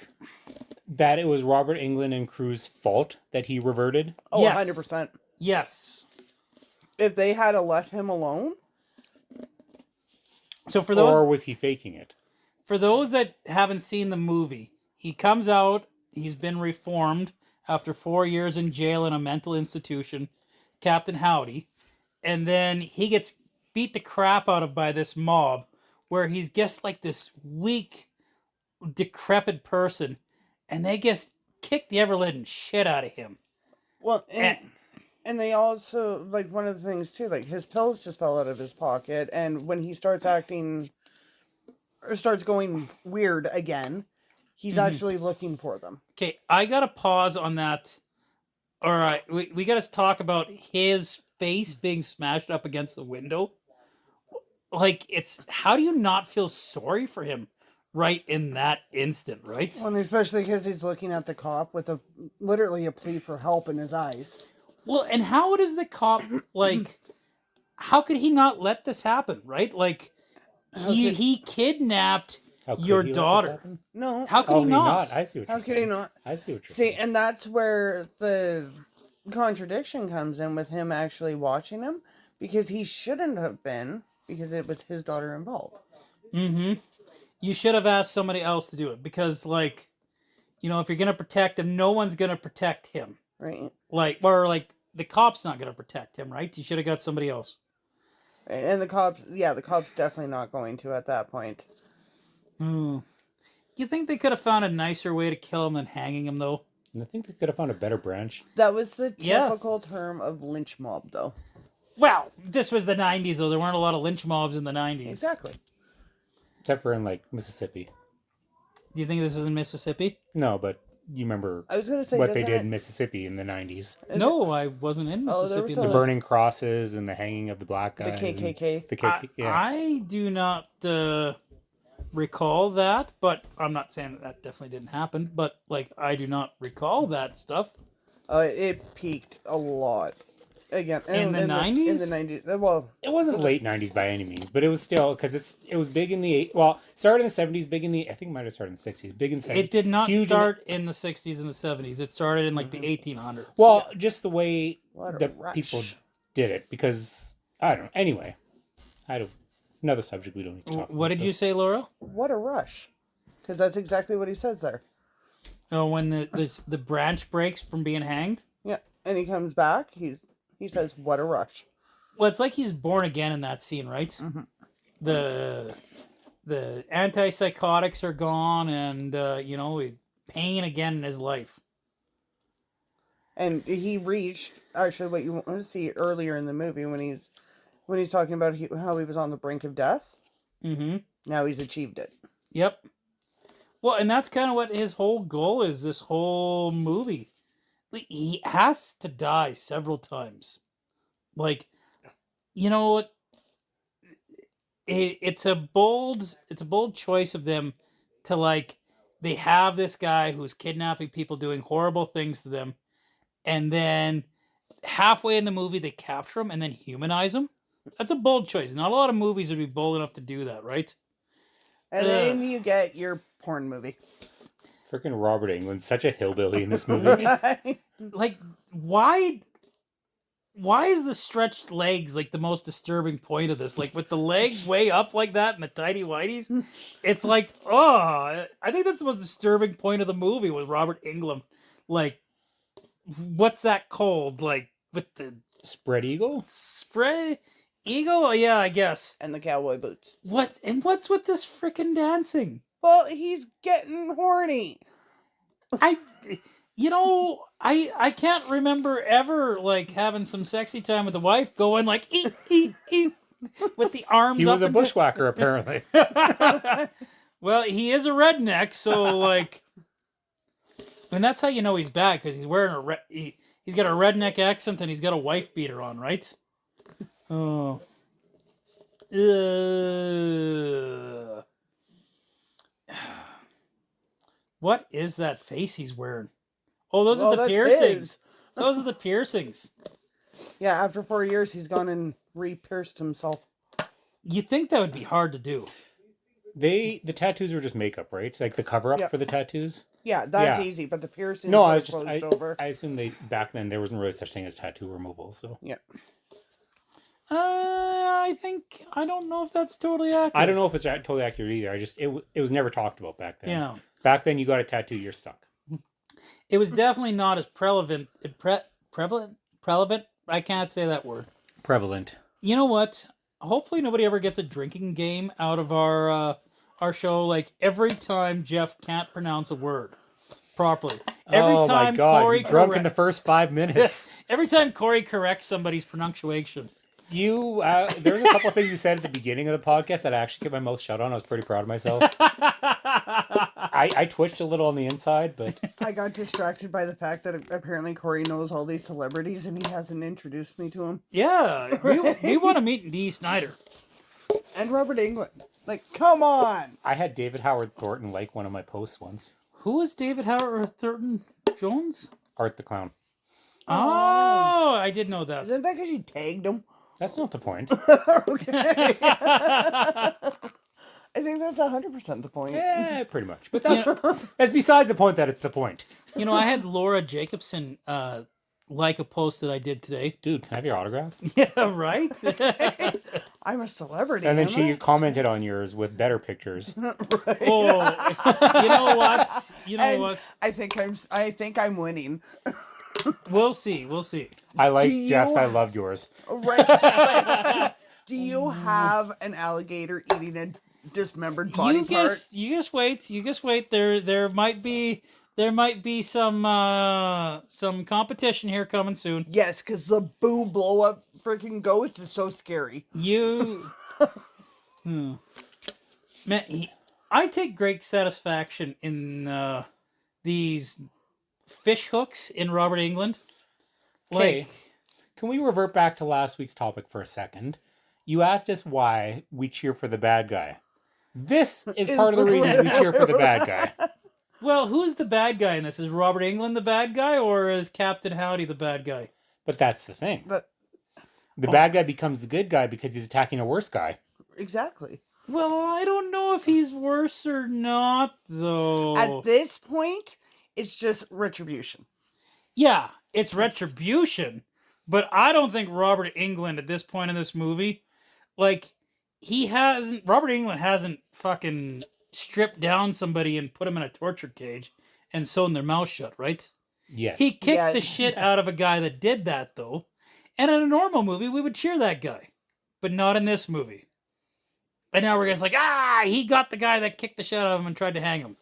that it was Robert Englund and Crew's fault that he reverted? Oh, Yes. 100%. Yes. If they had left him alone, So for Or those was he faking it? that haven't seen the movie, he comes out, he's been reformed after 4 years in jail in a mental institution, Captain Howdy, and then he gets beat the crap out of by this mob where he's just like this weak, decrepit person, and they just kick the ever-living shit out of him. well, and they also, like, one of the things, too, like, his pills just fell out of his pocket, and when he starts acting, or starts going weird again, he's actually looking for them. Okay, I gotta pause on that. All right, we gotta talk about his face being smashed up against the window. Like, it's, how do you not feel sorry for him right in that instant, right? Well, and especially because he's looking at the cop with literally a plea for help in his eyes. Well, and how does the cop, like, how could he not let this happen, right? Like, he kidnapped How could your he let this daughter. happen? No. How could Oh, he he not? I see what How you're could saying. he not? I see what you're See, saying. and that's where the contradiction comes in with him actually watching him, because he shouldn't have been, because it was his daughter involved. Mm-hmm. You should have asked somebody else to do it, because, like, you know, if you're gonna protect him, no one's gonna protect him. Right. Like, or like, the cop's not gonna protect him, right? You should have got somebody else. And the cop's definitely not going to at that point. Hmm. You think they could have found a nicer way to kill him than hanging him, though? And I think they could have found a better branch. That was the Yeah. typical term of lynch mob, though. Well, this was the 90s, though. There weren't a lot of lynch mobs in the 90s. Exactly. Except for in, like, Mississippi. Do you think this is in Mississippi? No, but you remember I was going to say, what they doesn't did in it- Mississippi in the 90s. No, I wasn't in Oh, there Mississippi. was The a- burning crosses and the hanging of the black the guys. KKK. The KKK, yeah. I do not recall that, but I'm not saying that definitely didn't happen. But, like, I do not recall that stuff. It peaked a lot. again In the in 90s? the 90s. Well, It wasn't late 90s by any means, but it was still, because it was big in the, started in the 70s, big in the, I think it might have started in the 60s, big in the 70s. It did not huge start in the 60s and the 70s. It started in like the 1800s. Well, just the way What a that rush. people did it, because, I don't know. Anyway, another subject we don't need to talk about. What did you say, Laura? what a rush. Because that's exactly what he says there. Oh, when the branch breaks from being hanged? Yeah. And he comes back, he says, what a rush. Well, it's like he's born again in that scene, right? Mm-hmm. The antipsychotics are gone, and pain again in his life. And he reached, actually, what you want to see earlier in the movie when he's talking about how he was on the brink of death. Mm-hmm. Now he's achieved it. Yep. Well, and that's kind of what his whole goal is. This whole movie, like, he has to die several times. Like, it's a bold choice of them to, like, they have this guy who's kidnapping people, doing horrible things to them, and then halfway in the movie they capture him and then humanize him. That's a bold choice. Not a lot of movies would be bold enough to do that, right? And then you get your porn movie. Freaking Robert Englund's such a hillbilly in this movie. Like, why is the stretched legs like the most disturbing point of this? Like, with the leg way up like that and the tighty whities, it's like, I think that's the most disturbing point of the movie with Robert Englund. Like, what's that called? Like, with the Spread eagle? spray eagle? Oh, yeah, I guess. And the cowboy boots. What's with this frickin' dancing? Well, he's getting horny. I can't remember ever, like, having some sexy time with the wife going like ee, with the arms He was up a and bushwhacker, apparently. Well, he is a redneck, so, like, and that's how you know he's bad, because he's wearing he's got a redneck accent and he's got a wife beater on, right? Oh. What is that face he's wearing? Oh, those are the that's piercings. his. Those are the piercings. Yeah, after 4 years, he's gone and re-pierced himself. You'd think that would be hard to do. The tattoos were just makeup, right? Like the cover up Yep. for the tattoos. Yeah, that's Yeah. easy, but the piercings No, are I was just closed over. I assume back then there wasn't really such thing as tattoo removal. So Yeah. I don't know if that's totally accurate. I don't know if it's totally accurate either. It was never talked about back then. Yeah. Back then, you got a tattoo, you're stuck. It was definitely not as prevalent. Prevalent? I can't say that word. Prevalent. You know what? Hopefully nobody ever gets a drinking game out of our show. Like, every time Jeff can't pronounce a word properly. Every oh time my God! Corey You're drunk in the first 5 minutes. Every time Corey corrects somebody's pronunciation. You there was a couple of things you said at the beginning of the podcast that I actually kept my mouth shut on. I was pretty proud of myself. I twitched a little on the inside, but I got distracted by the fact that apparently Corey knows all these celebrities and he hasn't introduced me to him. Yeah, we want to meet DEE Snider. And Robert Englund. Like, come on! I had David Howard Thornton like one of my posts once. Who is David Howard Thornton Jones? Art the Clown. Oh, I did know that. Isn't that because you tagged him? That's not the point. Okay. I think that's 100% the point. Yeah, pretty much. But that's besides the point that it's the point. You know, I had Laura Jacobson like a post that I did today. Dude, can I have your autograph? Yeah, right? I'm a celebrity. And then am she I? commented on yours with better pictures. Right. Oh, you know what? You know And what? I think I'm winning. We'll see. We'll see. I like Do Jeff's. you- I loved yours. Right. Like, do you have an alligator eating a dismembered body part? You just wait. You just wait. There might be some competition here coming soon. Yes, because the boo blow up freaking ghost is so scary. You, Man, I take great satisfaction in these fish hooks in Robert Englund. Okay. Can we revert back to last week's topic for a second? You asked us why we cheer for the bad guy. This is part of the reason we cheer for the bad guy. Well, who's the bad guy in this? Is Robert Englund the bad guy, or is Captain Howdy the bad guy? But that's the thing. But The bad guy becomes the good guy because he's attacking a worse guy. Exactly. Well, I don't know if he's worse or not, though. At this point, it's just retribution. Yeah, it's retribution, but I don't think Robert Englund at this point in this movie, like, Robert Englund hasn't fucking stripped down somebody and put him in a torture cage and sewn their mouth shut, right? Yes. He kicked the shit out of a guy that did that, though. And in a normal movie, we would cheer that guy. But not in this movie. And now we're just like, he got the guy that kicked the shit out of him and tried to hang him.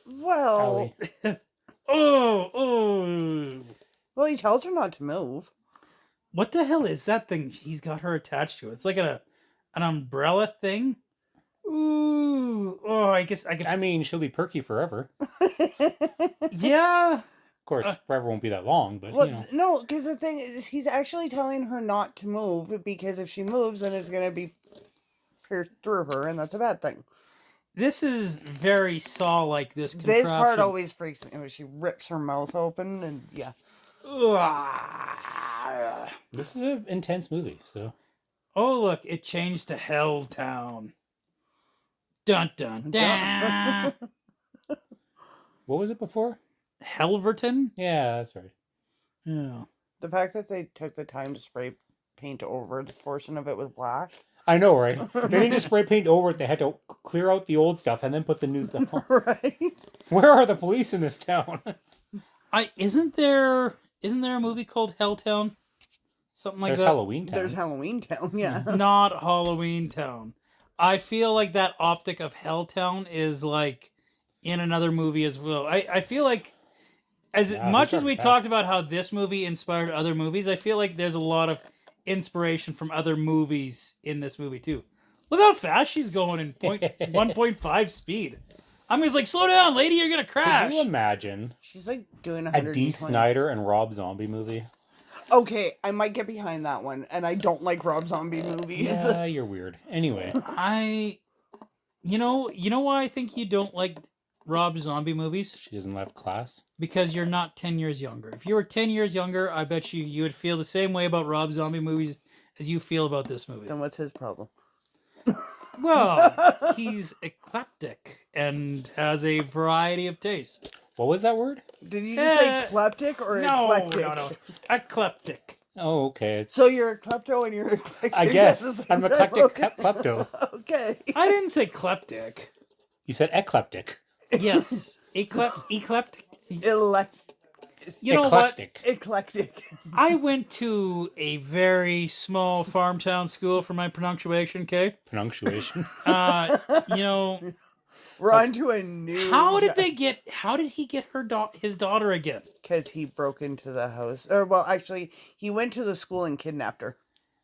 Well, Oh. well, he tells her not to move. What the hell is that thing he's got her attached to? It's like an umbrella thing. Ooh. Oh, I guess I can. I mean, she'll be perky forever. Yeah. Of course, forever won't be that long, but Well, you know. no, because the thing is, he's actually telling her not to move because if she moves, then it's gonna be pierced through her, and that's a bad thing. This is very Saw-like. This contraption. This part always freaks me when she rips her mouth open, and yeah. This is an intense movie, so. Oh, look, it changed to Helltown. Dun dun dun. What was it before? Helverton? Yeah, that's right. Yeah. The fact that they took the time to spray paint over the portion of it with black. I know, right? They didn't just spray paint over it. They had to clear out the old stuff and then put the new stuff on. Right. Where are the police in this town? Isn't there a movie called Helltown? Something like There's that. Halloween Town. There's Halloween Town, yeah. Not Halloween Town. I feel like that optic of Helltown is like in another movie as well. I feel like as much as we talked about how this movie inspired other movies, I feel like there's a lot of inspiration from other movies in this movie too. Look how fast she's going in 1.5 speed. I mean, it's like, slow down, lady, you're gonna crash. Could you imagine She's like doing a 120. D. Snider and Rob Zombie movie? Okay, I might get behind that one, and I don't like Rob Zombie movies. Yeah, you're weird. Anyway, you know why I think you don't like Rob Zombie movies? she doesn't left class. Because you're not 10 years younger. If you were 10 years younger, I bet you would feel the same way about Rob Zombie movies as you feel about this movie. Then what's his problem? Well, he's eclectic and has a variety of tastes. What was that word? Did you just say kleptic or eclectic? No. Eclectic. Oh, okay. It's, So you're a klepto and you're eclectic. I guess. That's the I'm same eclectic thing. klepto. Okay. I didn't say kleptic. You said eclectic. Yes. Eclectic. You know Eclectic. Eclectic. what? I went to a very small farm town school for my pronunciation, okay? Pronunciation. You know, We're on to a new... how did he get his daughter again? Because he broke into the house. Or, well, actually, he went to the school and kidnapped her.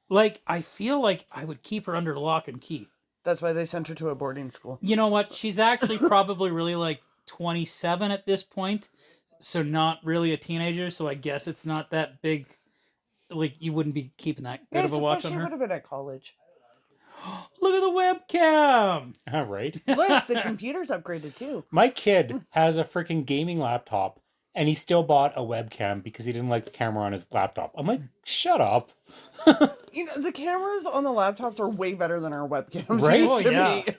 Like, I feel like I would keep her under lock and key. That's why they sent her to a boarding school. You know what? She's actually probably really like 27 at this point. So not really a teenager. So I guess it's not that big. Like, you wouldn't be keeping that good of a watch on she her. would have been at college. Look at the webcam. All right. Look, the computer's upgraded too. My kid has a freaking gaming laptop, and he still bought a webcam because he didn't like the camera on his laptop. I'm like, shut up. You know, the cameras on the laptops are way better than our webcams Right? used Oh, to yeah. be.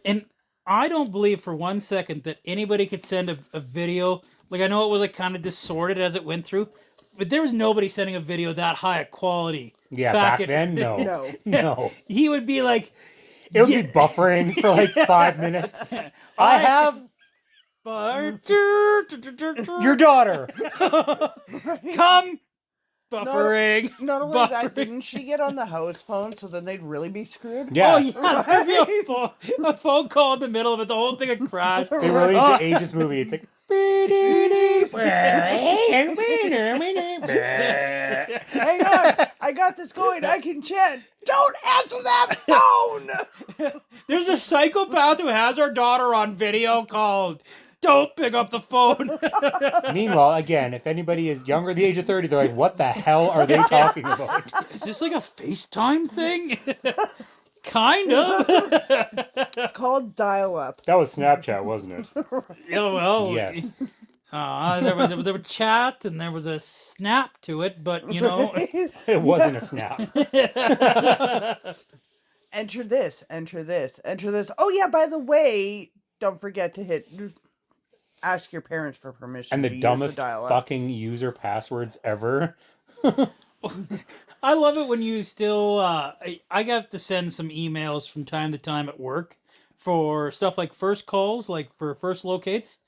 And I don't believe for 1 second that anybody could send a video. Like, I know it was like kind of distorted as it went through, but there was nobody sending a video that high a quality. Yeah, Back back at- then, no. No. No. He would be like, It would be buffering for like 5 minutes. I have your daughter. come buffering. Not only that, Buffering. didn't she get on the house phone so then they'd really be screwed? Yeah. Oh yeah, there'd be a phone call in the middle of it. The whole thing would crash. They really need to age this movie. It's like. Hang on, I got this going. I can chat. Don't answer that phone. There's a psychopath who has our daughter on video called. Don't pick up the phone. Meanwhile, again, if anybody is younger the age of 30, they're like, what the hell are they talking about? Is this like a FaceTime thing? Kind of. It's called dial-up. That was Snapchat, wasn't it? Yeah, well. Yes. There was chat and there was a snap to it, but you know. It wasn't a snap. Enter this, enter this, enter this. Oh yeah, by the way, don't forget to ask your parents for permission. And to the use dumbest dial-up. fucking user passwords ever. I love it when you still. I got to send some emails from time to time at work for stuff like first calls, like for first locates.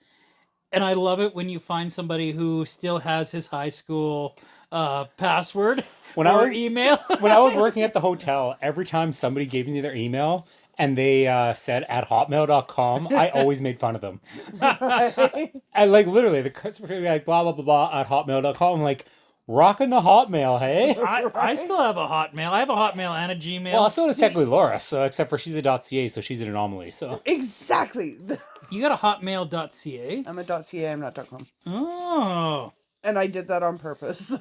And I love it when you find somebody who still has his high school password or email. When I was working at the hotel, every time somebody gave me their email and they said at hotmail.com, I always made fun of them. And like literally, the customer would be like, blah, blah, blah, blah, at hotmail.com. I'm like, rocking the Hotmail, hey? I still have a Hotmail. I have a Hotmail and a Gmail. Well, so does technically Laura, so except for she's a .ca, so she's an anomaly. So Exactly. You got a hotmail.ca? I'm a .ca, I'm not .com. Oh. And I did that on purpose.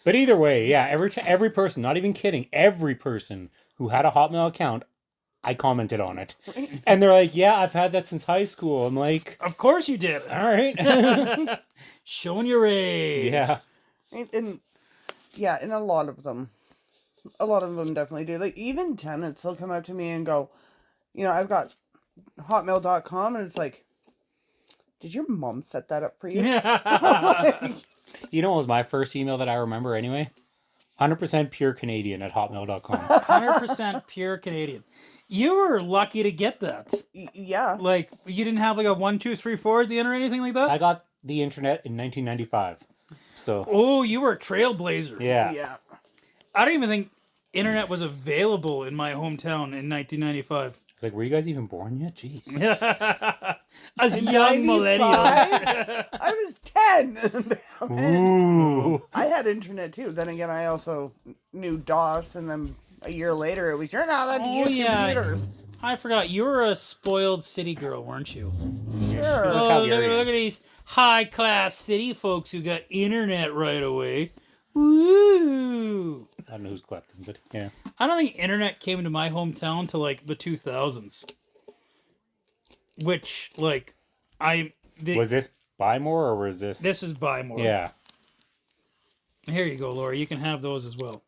But either way, yeah, every person, not even kidding, every person who had a Hotmail account, I commented on it. And they're like, yeah, I've had that since high school. I'm like, Of course you did. all right. Showing your age. Yeah. And a lot of them definitely do. Like, even tenants will come up to me and go, you know, I've got hotmail.com, and it's like, did your mom set that up for you? You know what was my first email that I remember anyway? 100% pure Canadian at hotmail.com. 100% pure Canadian. You were lucky to get that. Yeah. Like, you didn't have like a 1, 2, 3, 4 at the end or anything like that? I got the internet in 1995. So. Oh, you were a trailblazer. Yeah. Yeah. I don't even think internet was available in my hometown in 1995. It's like, were you guys even born yet? Jeez. As young 95? millennials. I was 10. Ooh. I had internet too. Then again, I also knew DOS, and then a year later it was, you're not allowed to Oh, use yeah. computers. I forgot. You were a spoiled city girl, weren't you? Sure. Oh, look at these high-class city folks who got internet right away. Woo! I don't know who's collecting, but yeah. I don't think internet came to my hometown till like the 2000s. Which, like, Was this Buy More or was this? This is Buy More. Yeah. Here you go, Laura. You can have those as well.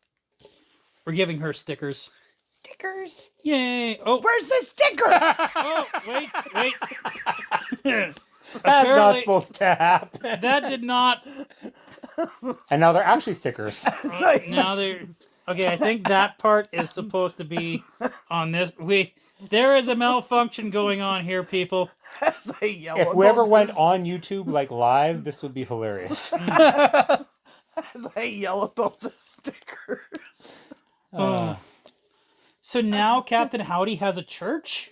We're giving her stickers. Stickers. Yay! Oh, Where's the sticker? oh, wait. That's not supposed to happen. That did not. And now they're actually stickers. Now they're okay. I think that part is supposed to be on this. There is a malfunction going on here, people. As I yell If about whoever went this- on YouTube like live, this would be hilarious. As I yell about the stickers. So now Captain Howdy has a church?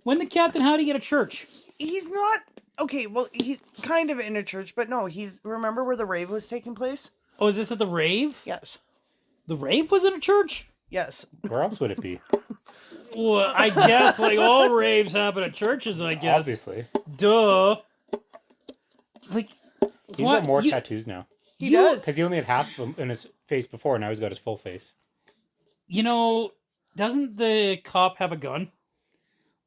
When did Captain Howdy get a church? He's not okay. Well, he's kind of in a church, but no. Remember where the rave was taking place? Oh, is this at the rave? Yes. The rave was in a church? Yes. Where else would it be? Well, I guess like all raves happen at churches, I guess. Obviously. Duh. Like, He's got more tattoos now. He does. Because he only had half of them in his face before, now he's got his full face. You know, doesn't the cop have a gun?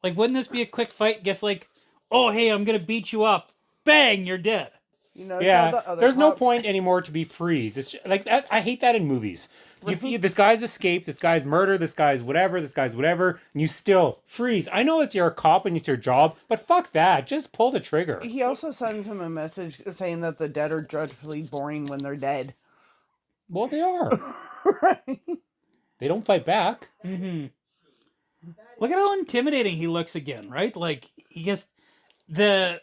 Like, wouldn't this be a quick fight? Guess like, oh, hey, I'm going to beat you up. Bang, you're dead. You know, Yeah, there's no point anymore to be freeze. It's just, like I hate that in movies. This guy's escaped, this guy's murder, this guy's whatever, and you still freeze. I know you're a cop and it's your job, but fuck that. Just pull the trigger. He also sends him a message saying that the dead are dreadfully boring when they're dead. Well, they are. Right. They don't fight back. Mm-hmm. Look at how intimidating he looks again, right? Like, he just... The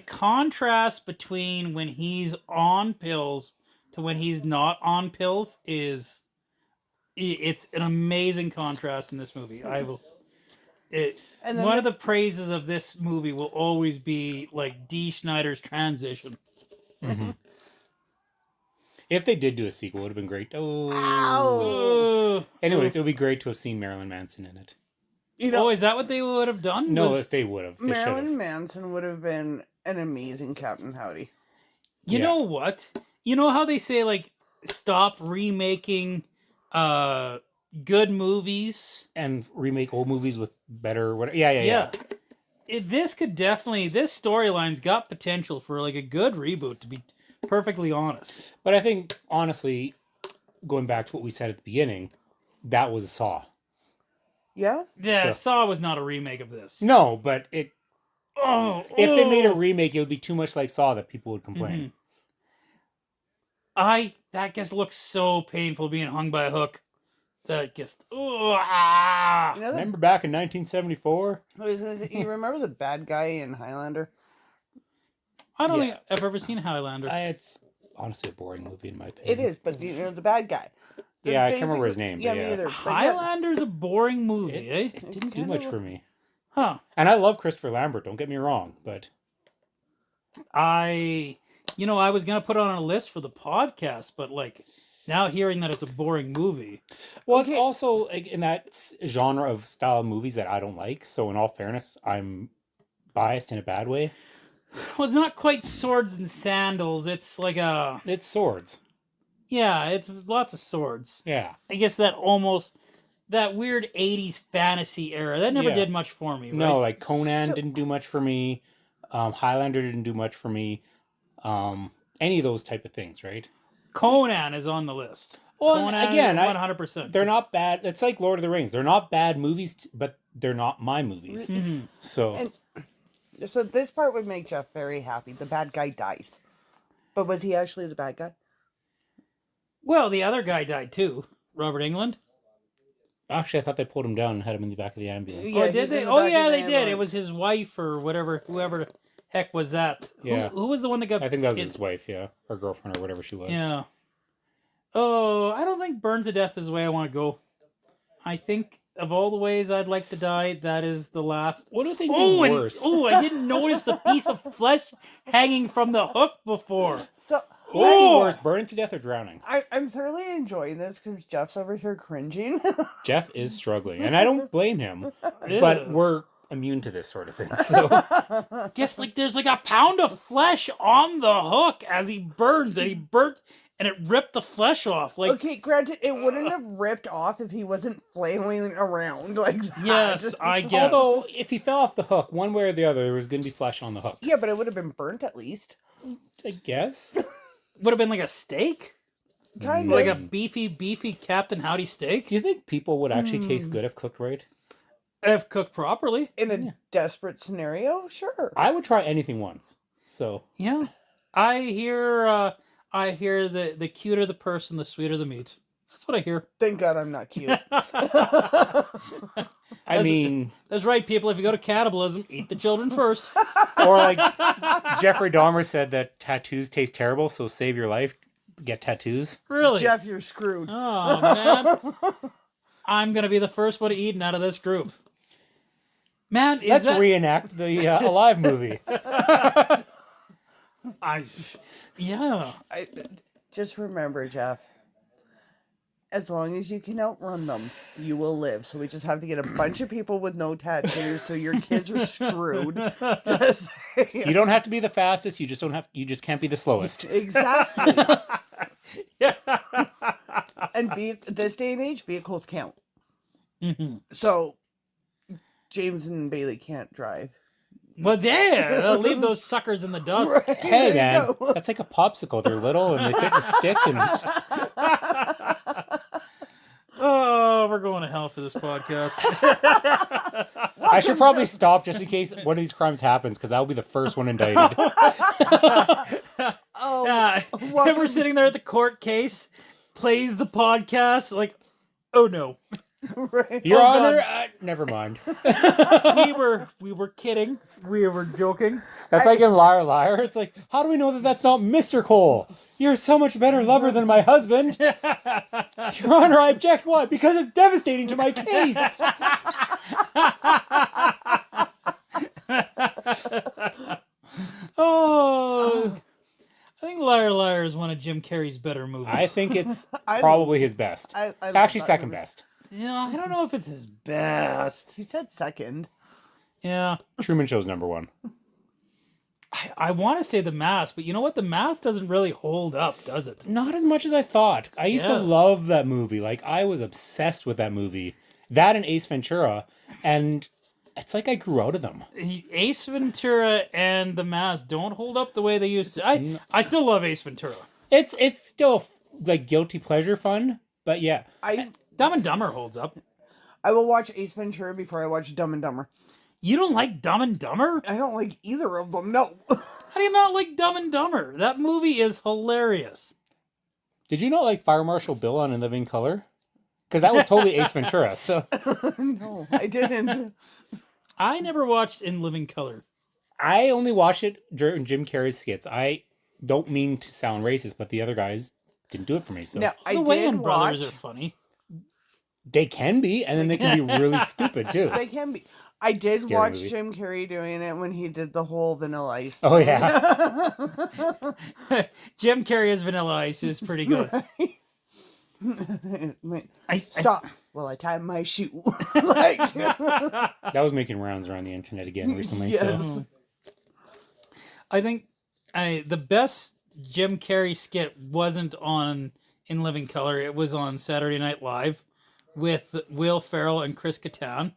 contrast between when he's on pills to when he's not on pills it's an amazing contrast in this movie. One of the praises of this movie will always be like DEE Snider's transition. Mm-hmm. If they did do a sequel, it would have been great. Ow. Anyways, it would be great to have seen Marilyn Manson in it. You know, is that what they would have done? No, if they would have. Marilyn Manson would have been an amazing Captain Howdy. You know what? You know how they say, like, stop remaking good movies? And remake old movies with better... Yeah. this storyline's got potential for like a good reboot, to be perfectly honest. But I think, honestly, going back to what we said at the beginning, that was a Saw. Yeah? Yeah, So- Saw was not a remake of this. No, but if they made a oh. remake, it would be too much like Saw that people would complain. That just looks so painful being hung by a hook. That just You know the, Remember back in 1974? you remember the bad guy in Highlander? I don't Yeah. think I've ever seen Highlander. It's honestly a boring movie in my opinion. It is, but the bad guy. Yeah, I can't remember his name, Yeah, but me yeah. either. But yeah, Highlander's a boring movie, eh? It didn't do kind much of- for me. Huh. And I love Christopher Lambert, don't get me wrong, but I was gonna put it on a list for the podcast, but like now hearing that it's a boring movie. well, Okay. it's also like, in that genre of style of movies that I don't like. So, in all fairness, I'm biased in a bad way. Well, it's not quite swords and sandals. It's like It's swords. it's lots of swords. Yeah. I guess that weird 80s fantasy era. That never Yeah. did much for me, right? No, like Conan So- didn't do much for me. Highlander didn't do much for me. Any of those type of things, right? Conan is on the list. Well, Conan, again, 100%. they're not bad. It's like Lord of the Rings. They're not bad movies, but they're not my movies. Mhm. So, And- So this part would make Jeff very happy. The bad guy dies. But was he actually the bad guy? Well, the other guy died too. Robert England. actually, I thought they pulled him down and had him in the back of the ambulance. Yeah, Oh, he's did in they? the Oh, back of yeah, the they did. It ambulance. was his wife or whatever, whoever the heck was that. Yeah. Who was the one that got... I think that was it- his wife, yeah. Or girlfriend or whatever she was. Yeah. Oh, I don't think burned to death is the way I want to go. I think of all the ways I'd like to die, that is the last. What do you think Oh, would be and, worse? oh, I didn't notice the piece of flesh hanging from the hook before. So What would be Oh! worse, burning to death or drowning? I'm thoroughly enjoying this because Jeff's over here cringing. Jeff is struggling, and I don't blame him. But Ew. we're immune to this sort of thing. So Guess like there's like a pound of flesh on the hook as he burns, and he burnt, and it ripped the flesh off. Like, Okay, granted, it wouldn't have ripped off if he wasn't flailing around like that. yes, I guess. although if he fell off the hook, one way or the other, there was going to be flesh on the hook. Yeah, but it would have been burnt at least. I guess. Would have been like a steak, Kind like of. a beefy Captain Howdy steak, Do you think people would actually taste good if cooked right? if cooked properly. In a desperate scenario, sure. I would try anything once. So Yeah, I hear the cuter the person, the sweeter the meat. That's what I hear. Thank God I'm not cute. I That's- mean, That's right, people. If you go to cannibalism, eat the children first. or like Jeffrey Dahmer said that tattoos taste terrible, so save your life, get tattoos. Really? Jeff, you're screwed. Oh man, I'm gonna be the first one eaten out of this group. Man, is Let's that... reenact the Alive movie. Yeah. Just remember, Jeff. As long as you can outrun them, you will live. So we just have to get a bunch of people with no tattoos, so your kids are screwed. Just saying. You don't have to be the fastest. You just can't be the slowest. Exactly. Yeah. And this day and age, vehicles count. Mm-hmm. So James and Bailey can't drive. Well, they'll leave those suckers in the dust. Right, Hey there man, you go. that's like a popsicle. They're little and they fit the stick. And Oh, we're going to hell for this podcast. I should probably stop just in case one of these crimes happens, because I'll be the first one indicted. Oh, Yeah, welcome- we're sitting there at the court case, plays the podcast, like, oh no, right. Your Oh, Honor, God. never mind. we were kidding, we were joking. That's like in Liar Liar. It's like, how do we know that that's not Mr. Cole? You're so much better lover than my husband. Your Honor, I object. Why? Because it's devastating to my case. Oh, I think Liar Liar is one of Jim Carrey's better movies. I think it's I- probably his best. I love Actually, that second movie. best. Yeah, I don't know if it's his best. He said second. Yeah, Truman Show's number one. I want to say The Mask, but you know what? The Mask doesn't really hold up, does it? Not as much as I thought. I used to Yeah. love that movie. Like, I was obsessed with that movie. That and Ace Ventura. And It's like I grew out of them. Ace Ventura and The Mask don't hold up the way they used to. I still love Ace Ventura. It's still like guilty pleasure fun, but yeah. Dumb and Dumber holds up. I will watch Ace Ventura before I watch Dumb and Dumber. You don't like Dumb and Dumber? I don't like either of them, no. How do you not like Dumb and Dumber? That movie is hilarious. Did you not like Fire Marshal Bill on In Living Color? Because that was totally Ace Ventura. So No, I didn't. I never watched In Living Color. I only watched it during Jim Carrey's skits. I don't mean to sound racist, but the other guys didn't do it for me. So Now, I The did Wayans watch. brothers are funny. they can be, and then they can be really stupid too. They can be. I did Scary watch movie. Jim Carrey doing it when he did the whole Vanilla Ice. Oh thing. yeah. Jim Carrey as Vanilla Ice is pretty good. Stop. Well, I tied my shoe. Like, That was making rounds around the internet again recently. yes. So. I think the best Jim Carrey skit wasn't on In Living Color. It was on Saturday Night Live with Will Ferrell and Chris Kattan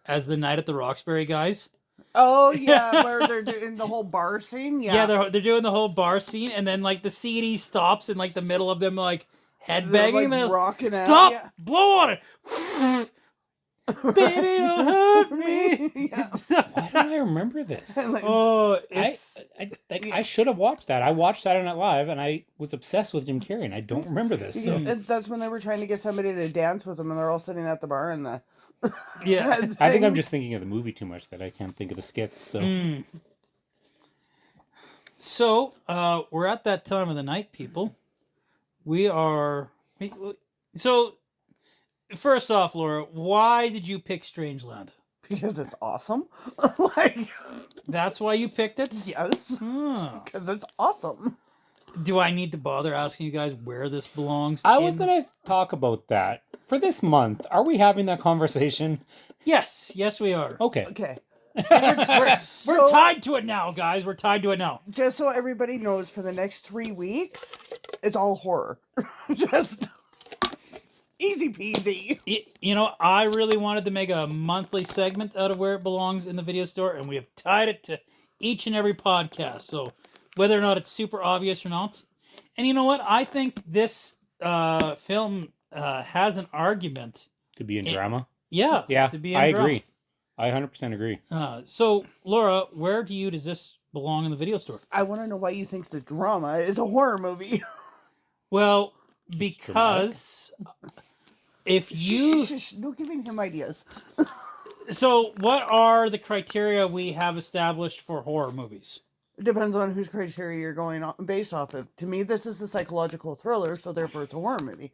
as the Night at the Roxbury guys. Oh yeah, where they're doing the whole bar scene. Yeah, Yeah, they're doing the whole bar scene, and then like the CD stops in like the middle of them like They're, headbanging. like, They're rocking out, stop, yeah. blow on it, baby, don't hurt me. Yeah. Why don't I remember this? Like, Oh, it's I should have watched that. I watched Saturday Night Live, and I was obsessed with Jim Carrey, and I don't remember this. So. that's when they were trying to get somebody to dance with them, and they're all sitting at the bar and the. yeah. I think I'm just thinking of the movie too much that I can't think of the skits. So So, we're at that time of the night, people. We are. So, first off, Laura, why did you pick Strangeland? Because it's awesome. Like, That's why you picked it? yes. Huh. Because it's awesome. Do I need to bother asking you guys where this belongs? I was gonna talk about that for this month. Are we having that conversation? Yes, we are. Okay. Okay. We're tied to it now, guys. We're tied to it now. Just so everybody knows, for the next 3 weeks, it's all horror. Just easy peasy. You know, I really wanted to make a monthly segment out of where it belongs in the video store, and we have tied it to each and every podcast. So whether or not it's super obvious or not. And you know what? I think this film has an argument. To be in drama. Yeah. Yeah, To be in I drama. agree. I 100% agree. So, Laura, where does this belong in the video store? I want to know why you think the drama is a horror movie. Well, because if you... Shh, no giving him ideas. So, what are the criteria we have established for horror movies? It depends on whose criteria you're going on, based off of. To me, this is a psychological thriller, so therefore it's a horror movie.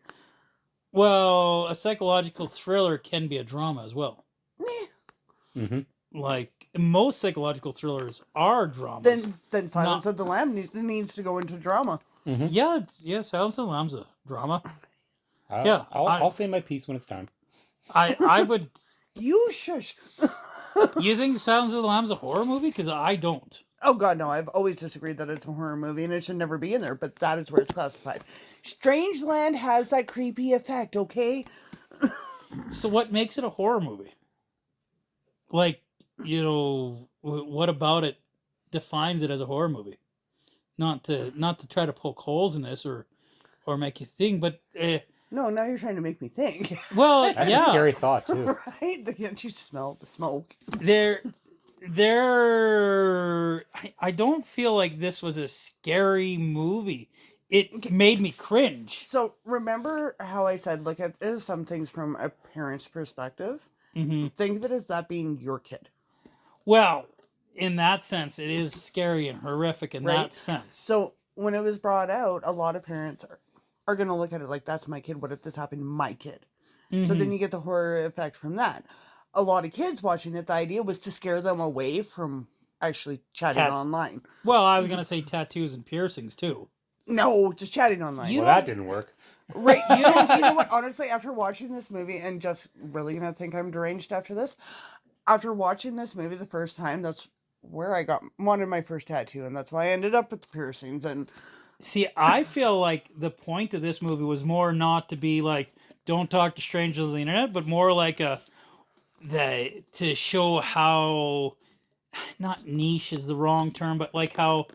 Well, a psychological thriller can be a drama as well. Meh. Mm-hmm. Like, most psychological thrillers are dramas. Then Silence of the Lamb needs to go into drama. Mm-hmm. Yeah, Silence of the Lambs a drama. Yeah, I'll say my piece when it's time. I would... You shush. You think Silence of the Lambs a horror movie? Because I don't. Oh god, no, I've always disagreed that it's a horror movie and it should never be in there, but that is where it's classified. Strangeland has that creepy effect, okay? So what makes it a horror movie? Like, you know, what about it defines it as a horror movie? Not to try to poke holes in this or make you think, but No, now you're trying to make me think. well, That's yeah, a scary thought too. Right? Can't you smell the smoke? I don't feel like this was a scary movie. It made me cringe. So remember how I said look at some things from a parent's perspective? Mm-hmm. Think of it as that being your kid. Well, in that sense, it is scary and horrific in Right. that sense. So when it was brought out, a lot of parents are going to look at it like, that's my kid. What if this happened to my kid? So then you get the horror effect from that. A lot of kids watching it, the idea was to scare them away from actually chatting online. Well, I was gonna say tattoos and piercings too. No, just chatting online. You Well, that didn't work. Right. You know what? Honestly, after watching this movie, and Jeff's really going to think I'm deranged after this. After watching this movie the first time, that's where I wanted my first tattoo, and that's why I ended up with the piercings. And See, I feel like the point of this movie was more not to be like, don't talk to strangers on the internet, but more like to show how, not niche is the wrong term, but like how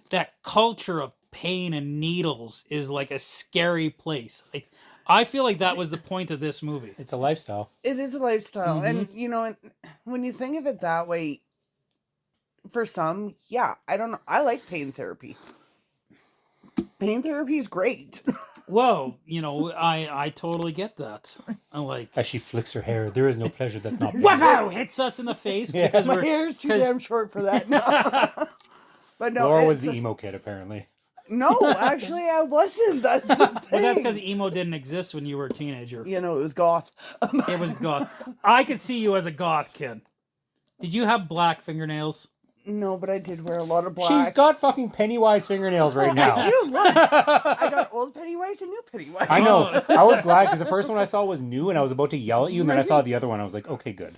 that culture of pain and needles is like a scary place. Like, I feel like that was the point of this movie. It's a lifestyle. It is a lifestyle. And, Mm-hmm. you know, and when you think of it that way, for some, yeah, I don't know. I like pain therapy. Pain therapy is great. Well, you know, I totally get that. I like, As she flicks her hair, there is no pleasure that's not pain. wow, hits us in the face Yeah. because My we're hair's too 'cause- damn short for that now. But no, Laura was it's- the emo kid, apparently. no, actually, I wasn't. That's the thing. Well, that's because emo didn't exist when you were a teenager. You know, it was goth. It was goth. I could see you as a goth kid. Did you have black fingernails? No, but I did wear a lot of black. She's got fucking Pennywise fingernails right now. I do, look. I got old Pennywise and new Pennywise. I know. I was glad because the first one I saw was new and I was about to yell at you, and then I saw the other one. I was like, okay, good.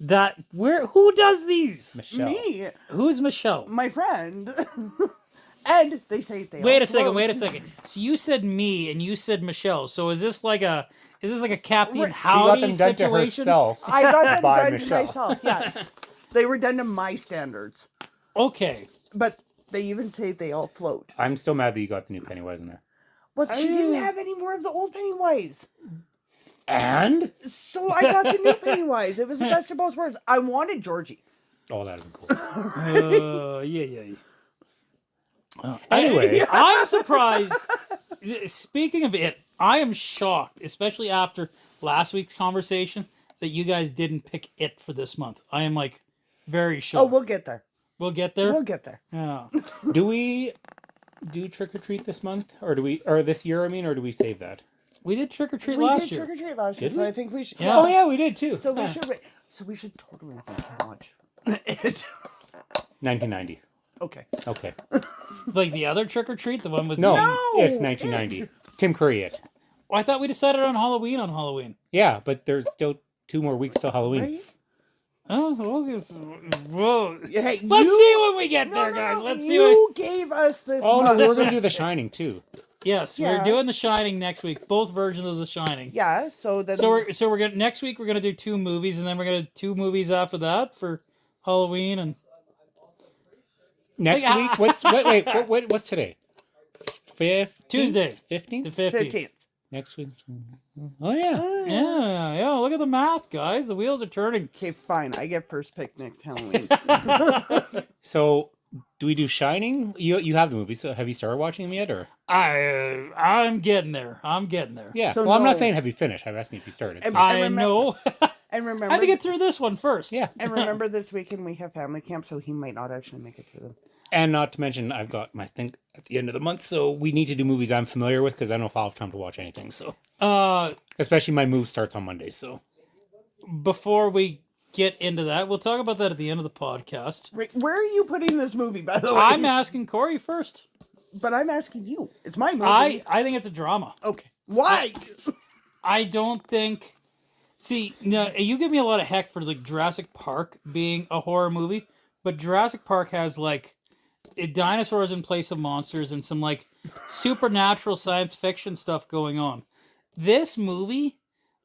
Who does these? Michelle. Me, Who's Michelle? my friend. And they say they Wait all a second, float. wait a second. So you said me and you said Michelle. So is this like a Captain Right. She got Howdy them done to situation? herself. I got them by done Michelle. to myself, yes. They were done to my standards. Okay. But they even say they all float. I'm still mad that you got the new Pennywise in there. But she didn't have any more of the old Pennywise. And? So I got the new Pennywise. It was the best of both worlds. I wanted Georgie. Oh, that would be cool. Yeah. Anyway. I'm surprised. Speaking of it, I am shocked, especially after last week's conversation, that you guys didn't pick it for this month. I am like very shocked. Oh, we'll get there. We'll get there. We'll get there. Yeah. Do we do trick or treat this month, or this year? I mean, or do we save that? We did trick or treat We last did year. trick or treat last year, Did so we? I think we should. Yeah. Oh yeah, we did too. So we Yeah. should. So we should totally watch it. 1990. Okay. Okay. Like the other trick or treat, the one with No, No, it's 1990. Tim Curry it. Oh, I thought we decided on Halloween. Yeah, but there's still 2 more weeks till Halloween. Right? Oh, well, Hey, let's see when we get there, guys. Let's see. You gave us this. Oh no, month. we were going to do The Shining too. Yes, we're Yeah. doing The Shining next week. Both versions of The Shining. Yeah. So then. So we're gonna next week we're gonna do 2 movies, and then we're gonna do 2 movies after that for Halloween and Next Like, week, what's today? 15th? Tuesday, 15th? the 15th. 15th. Next week. Oh yeah. Yeah. Look at the math, guys. The wheels are turning. Okay, fine. I get first pick next Halloween. So, do we do Shining? You have the movie, so have you started watching them yet, or? I'm getting there. Yeah. So well, I'm not no. saying have you finished. I'm asking if you started. And- So. I remember- know. And I remember. had to get through this one first. Yeah. And remember, this weekend we have family camp, so he might not actually make it through them. And not to mention, I've got my thing at the end of the month, so we need to do movies I'm familiar with because I don't know if I'll have time to watch anything. So, especially my move starts on Monday. So, Before we get into that, we'll talk about that at the end of the podcast. Right, where are you putting this movie, by the way? I'm asking Corey first. But I'm asking you. It's my movie. I think it's a drama. Okay. Why? I don't think. See, no, you give me a lot of heck for like Jurassic Park being a horror movie, but Jurassic Park has like dinosaurs in place of monsters and some like supernatural science fiction stuff going on. This movie,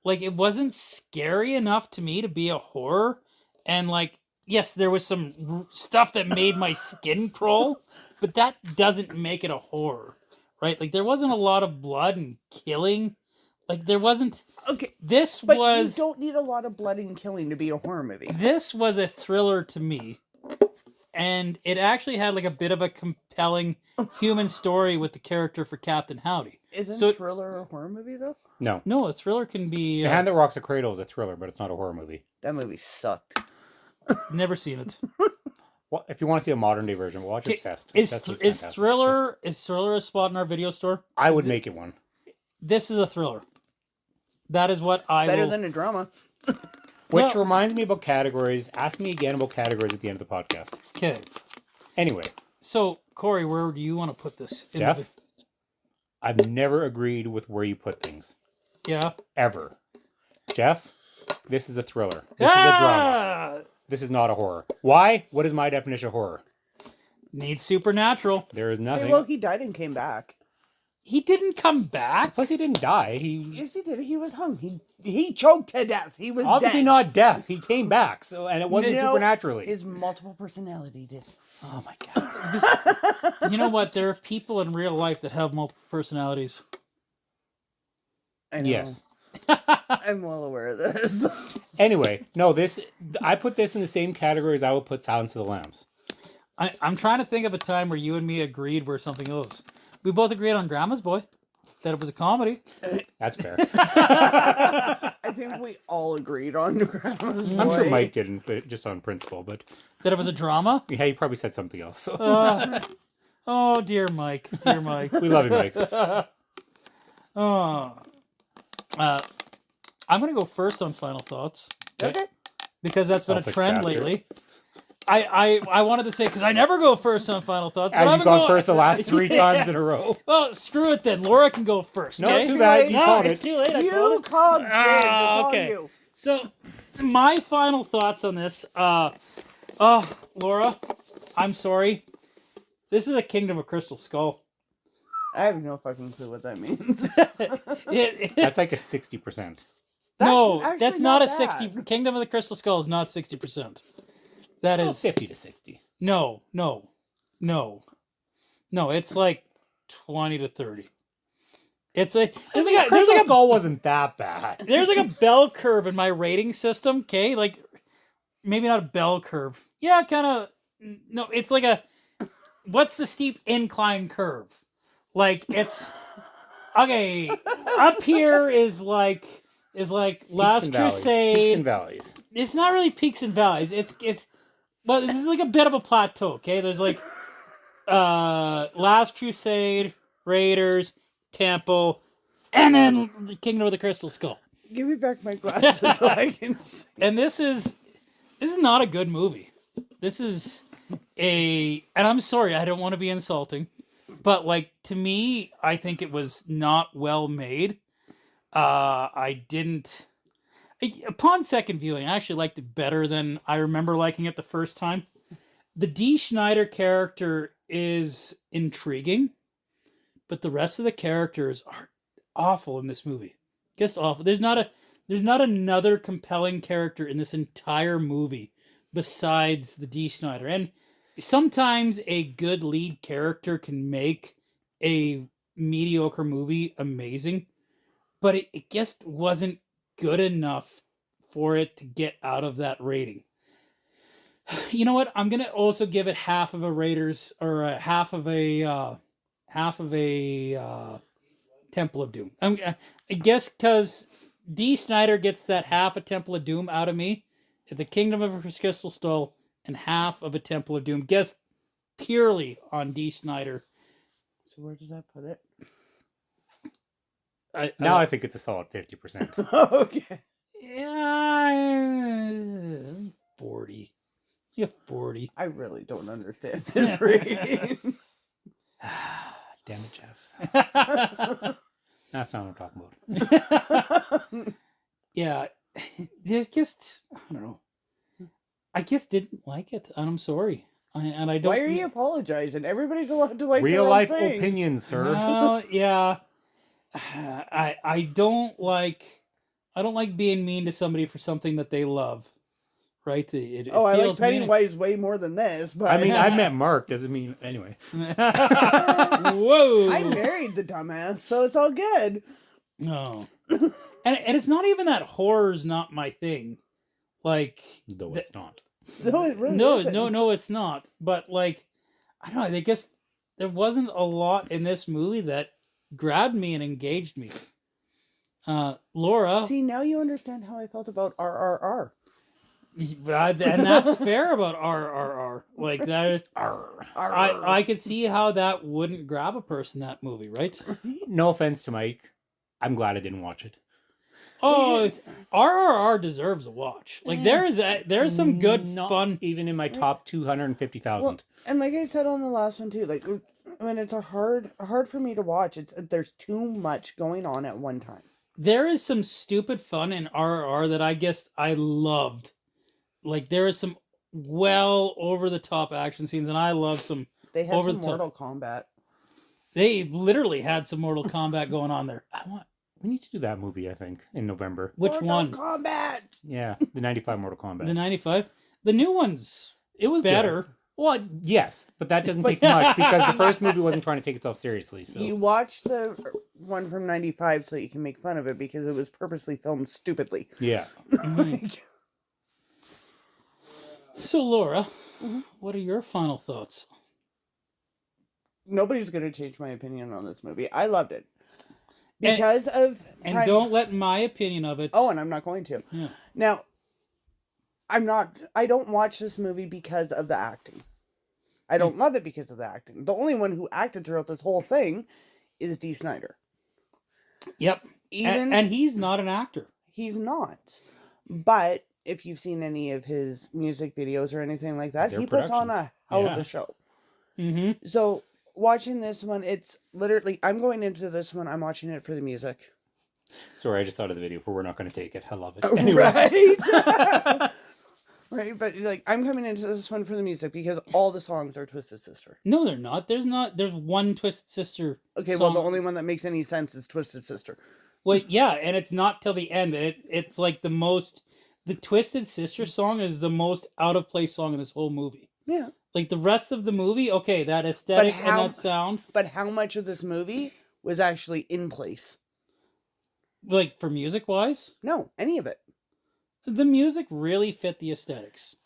like, it wasn't scary enough to me to be a horror, and like, yes, there was some stuff that made my skin crawl, but that doesn't make it a horror, right? Like, there wasn't a lot of blood and killing. Like, there wasn't. Okay. This But was. you don't need a lot of blood and killing to be a horror movie. This was a thriller to me, and it actually had like a bit of a compelling human story with the character for Captain Howdy. Isn't So- Thriller a horror movie, though? no. No, a thriller can be. The Hand That Rocks the Cradle is a thriller, but it's not a horror movie. That movie sucked. Never seen it. Well, if you want to see a modern day version, watch Okay, Obsessed. Is Obsessed was is fantastic. thriller a spot in our video store? I would make it one. This is a thriller. That is what I Better will. than a drama. Which Well- reminds me about categories. Ask me again about categories at the end of the podcast. Okay, Anyway, so Corey, where do you want to put this? In Jeff? the- I've never agreed with where you put things. Yeah. Ever. Jeff, this is a thriller. This is a drama. Ah! This is not a horror. Why? What is my definition of horror? Needs supernatural. There is Hey, nothing. well, he died and came back. He didn't come back. Plus, he didn't die. Yes, he did. He was hung. He choked to death. He was obviously dead. not death. He came back, and it wasn't No, supernaturally. His multiple personality did. Oh my god! You know what? There are people in real life that have multiple personalities. I know. Yes. I'm well aware of this. Anyway, no, I put this in the same category as I would put Silence of the Lambs. I'm trying to think of a time where you and me agreed where something goes. We both agreed on Grandma's Boy, that it was a comedy. That's fair. I think we all agreed on Grandma's Boy. I'm sure Mike didn't, but just on principle. But That it was a drama. yeah, he probably said something else. So. Oh, dear Mike. Dear Mike. We love you, Mike. Oh. I'm going to go first on final thoughts. Okay. Because that's been a Selfish trend bastard. lately. I wanted to say, because I never go first on final thoughts. but As I'm you've gonna gone go- first the last 3 times in a row. Well, screw it then. Laura can go first. No, Okay? too bad. You No, called it's it. too late. I You called it. called dibs. It's all okay. you. So, my final thoughts on this. Laura, I'm sorry. This is a Kingdom of Crystal Skull. I have no fucking clue what that means. That's like a 60%. No, actually that's not a bad. 60. Kingdom of the Crystal Skull is not 60%. That Well, is 50 to 60. No. It's like 20 to 30. It's a Crystal Skull wasn't that bad. there's like a bell curve in my rating system. Okay, like maybe not a bell curve. Yeah, kind of. No, it's like a. What's the steep incline curve? Like it's okay. Up here is like Last Peaks and valleys. Crusade. Peaks and valleys. It's not really peaks and valleys. It's well, this is like a bit of a plateau. Okay, there's like Last Crusade, Raiders, Temple, and then Kingdom of the Crystal Skull. Give me back my glasses so I can see. And this is not a good movie. This is and I'm sorry, I don't want to be insulting, but like to me, I think it was not well made. Upon second viewing, I actually liked it better than I remember liking it the first time. The Dee Snider character is intriguing, but the rest of the characters are awful in this movie. Just awful. There's not another compelling character in this entire movie besides the Dee Snider. And sometimes a good lead character can make a mediocre movie amazing, but it just wasn't good enough for it to get out of that rating. You know what? I'm gonna also give it half of a Raiders or half of a Temple of Doom. I guess because Dee Snider gets that half a Temple of Doom out of me, the Kingdom of a Crystal Skull and half of a Temple of Doom. Guess purely on Dee Snider. So where does that put it? Now I think it's a solid 50%. Okay. Yeah, 40. Yeah, 40. I really don't understand this rating. Damn it, Jeff. That's not what I'm talking about. Yeah, there's just I don't know. I just didn't like it, and I'm sorry. And I don't. Why are you apologizing? Everybody's allowed to like Real their own life things. opinions, sir. Well, yeah. I don't like being mean to somebody for something that they love. Right? It Oh, I like feels mean. Pennywise way more than this, but I mean, I met Mark. Doesn't mean anyway. Whoa! I married the dumbass, so it's all good. No, and it's not even that horror's not my thing. Like, Though it's not. No, it really no, isn't. no, it's not. But like, I don't know. I guess there wasn't a lot in this movie that grabbed me and engaged me. Laura, See, now you understand how I felt about RRR. and that's fair about RRR. Like that, I could see how that wouldn't grab a person. That movie, right? No offense to Mike. I'm glad I didn't watch it. Oh, RRR deserves a watch. Like there's some good Not fun. even in my top 250,000. Well, and like I said on the last one too, like when it's a hard for me to watch, there's too much going on at one time. There is some stupid fun in RRR that I guess I loved. Like there is some well over the top action scenes, and I love some They have over some the top. Mortal Kombat. They literally had some Mortal Kombat going on there. We need to do that movie, I think, in November. Which Mortal one? Kombat. Yeah, the 95 Mortal Kombat. The 95? The new one's It was better. good. Well, yes, but that doesn't take much because the first movie wasn't trying to take itself seriously. So You watch the one from 95 so you can make fun of it because it was purposely filmed stupidly. yeah, So, Laura, what are your final thoughts? Nobody's going to change my opinion on this movie. I loved it. Because of... And don't let my opinion of it... Oh, and I'm not going to. Yeah. Now, I don't watch this movie because of the acting. I don't love it because of the acting. The only one who acted throughout this whole thing is DEE Snider. Yep. Even And he's not an actor. he's not. But if you've seen any of his music videos or anything like that, Their he puts on productions. a hell of Yeah. a show. Mm-hmm. So watching this one, it's literally, I'm going into this one, I'm watching it for the music. sorry, I just thought of the video, but we're not going to take it. I love it. Anyway. Right? Right, but like I'm coming into this one for the music because all the songs are Twisted Sister. No, they're not. There's one Twisted Sister Okay, song. well the only one that makes any sense is Twisted Sister. Well, yeah, and it's not till the end. It's like the Twisted Sister song is the most out of place song in this whole movie. Yeah. Like the rest of the movie, okay, that aesthetic and that sound. But how much of this movie was actually in place? Like for music wise, No, any of it. the music really fit the aesthetics.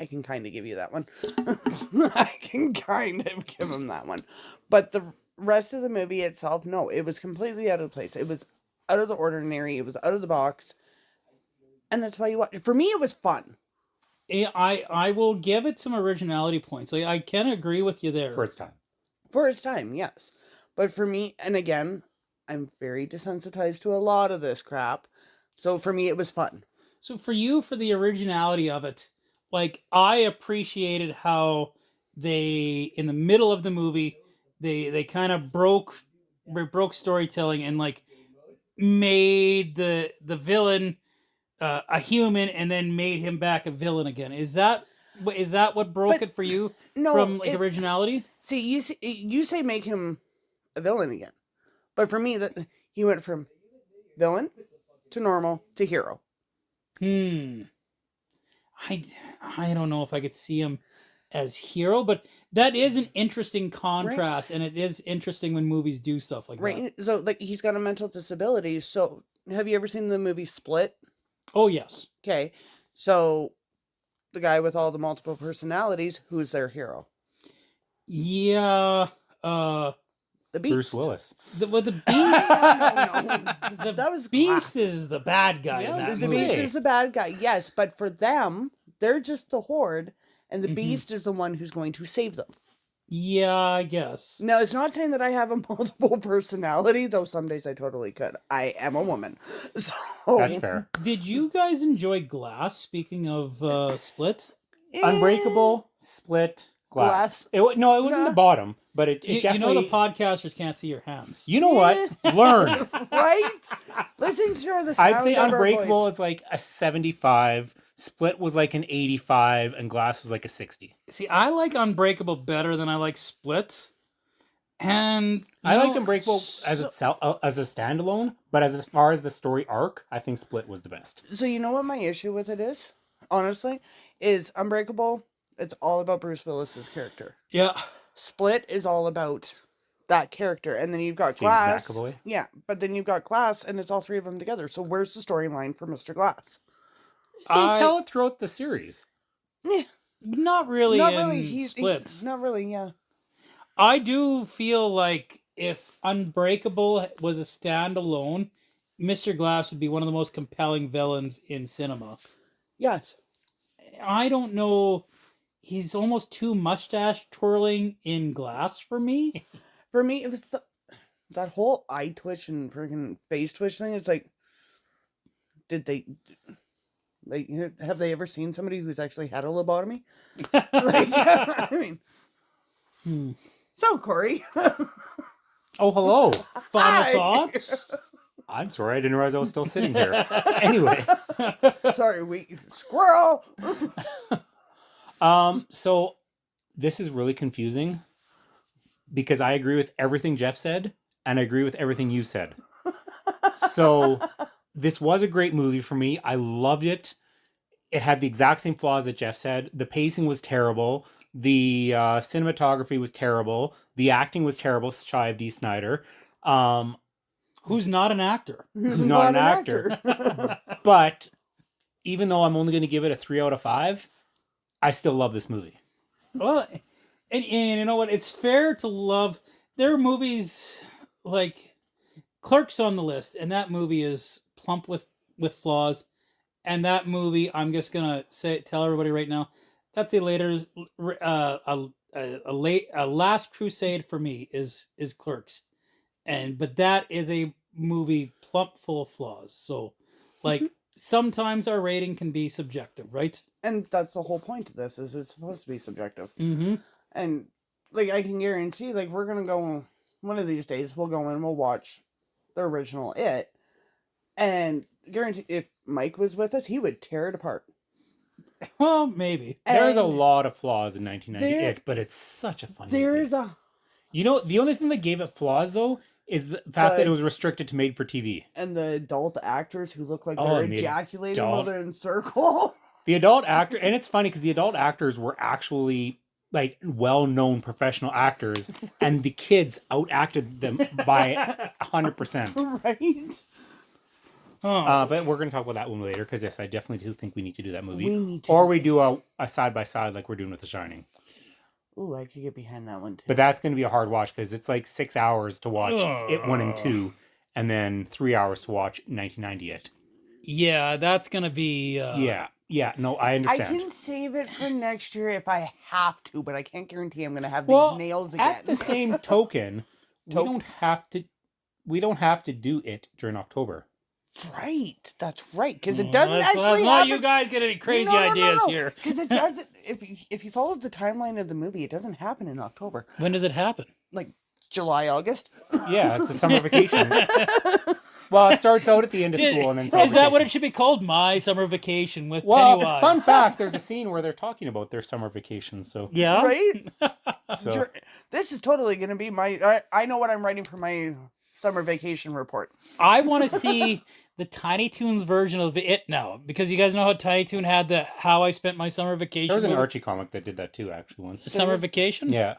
I can kind of give you that one. I can kind of give him that one. But the rest of the movie itself, no, it was completely out of place. It was out of the ordinary. It was out of the box. And that's why you watch it. For me, it was fun. I will give it some originality points. Like I can agree with you there. For its time. For its time, yes. But for me, and again, I'm very desensitized to a lot of this crap. So for me, it was fun. So for you, for the originality of it, like I appreciated how they, in the middle of the movie, they kind of broke storytelling and like made the villain a human and then made him back a villain again. Is that what broke it for you? No, From like originality? See, you say make him a villain again, but for me, that he went from villain to normal to hero. I don't know if I could see him as hero, but that is an interesting contrast, and it is interesting when movies do stuff like that. Right. So, like, he's got a mental disability. So, have you ever seen the movie Split? Oh yes. Okay. So, the guy with all the multiple personalities, who's their hero? Yeah. The Beast. Bruce Willis. The Beast. No. That was Beast Glass. is the bad guy in that The movie. Beast is the bad guy, yes, but for them, they're just the Horde, and the Beast is the one who's going to save them. Yeah, I guess. Now, it's not saying that I have a multiple personality, though some days I totally could. I am a woman. So That's fair. Did you guys enjoy Glass? Speaking of Split, Unbreakable, Split, Glass. It wasn't the bottom, but it you definitely. know the podcasters can't see your hands. You know what? Learn. Right? Listen to the sound I'd say of our Unbreakable voice. is like a 75. Split was like an 85, and Glass was like a 60. See, I like Unbreakable better than I like Split, and I liked Unbreakable as itself as a standalone, but as far as the story arc, I think Split was the best. So you know what my issue with it is? Honestly, is Unbreakable. It's all about Bruce Willis's character. Yeah. Split is all about that character, and then you've got James Glass. McAvoy. Yeah, but then you've got Glass, and it's all three of them together. So where's the storyline for Mr. Glass? They tell it throughout the series. Yeah, Not really not in really. Split. Not really. Yeah. I do feel like if Unbreakable was a standalone, Mr. Glass would be one of the most compelling villains in cinema. Yes. I don't know. He's almost too mustache twirling in Glass for me. For me, it was that whole eye twitch and freaking face twitch thing. It's like, did they? Like, have they ever seen somebody who's actually had a lobotomy? Like, I mean, So, Corey. Oh, hello. Final Hi. thoughts? I'm sorry, I didn't realize I was still sitting here. Anyway. Sorry, squirrel. So this is really confusing. because I agree with everything Jeff said, and I agree with everything you said. So this was a great movie for me. I loved it. It had the exact same flaws that Jeff said. The pacing was terrible. The cinematography was terrible. The acting was terrible, shy of DEE Snider. Who's not an actor? Who's not an actor. But even though I'm only going to give it a 3 out of 5, I still love this movie. Well, and you know what? It's fair to love. There are movies like Clerks on the list, and that movie is plump with flaws. And that movie, I'm just gonna tell everybody right now, that's a last crusade for me is Clerks, but that is a movie plump full of flaws. So, like sometimes our rating can be subjective, right? And that's the whole point of this, is it's supposed to be subjective. Mm-hmm. And like I can guarantee, like we're gonna go one of these days. We'll go and we'll watch the original It, and guarantee if Mike was with us, he would tear it apart. Well, maybe. There's a lot of flaws in 1998, but it's such a fun movie. You know, the only thing that gave it flaws, though, is the fact that it was restricted to made for TV. And the adult actors who look like they're ejaculating while they're in circle. The adult actor, and it's funny because the adult actors were actually like well-known professional actors, and the kids outacted them by 100%. Right? But we're going to talk about that one later, because yes, I definitely do think we need to do that movie. We do a side-by-side like we're doing with The Shining. Ooh, I could get behind that one too. But that's going to be a hard watch, because it's like 6 hours to watch It 1 and 2, and then 3 hours to watch 1990 It. Yeah, that's going to be... Yeah, no, I understand. I can save it for next year if I have to, but I can't guarantee I'm going to have these nails again. At the same token, we don't have to do it during October. Right, that's right, because it doesn't actually happen. Let's not you guys get any crazy ideas here. Because it doesn't. If you follow the timeline of the movie, it doesn't happen in October. When does it happen? Like July, August. Yeah, it's the summer vacation. Well, it starts out at the end of school and then summer Is that what it should be called? My Summer Vacation with Pennywise. Pennywise. Fun fact, there's a scene where they're talking about their summer vacation, so... Yeah? Right? So. This is totally going to be my... I know what I'm writing for my summer vacation report. I want to see the Tiny Toons version of It now, because you guys know how Tiny Toon had the How I Spent My Summer Vacation. There was an movie? Archie comic that did that too, actually, once. Summer Vacation? Yeah.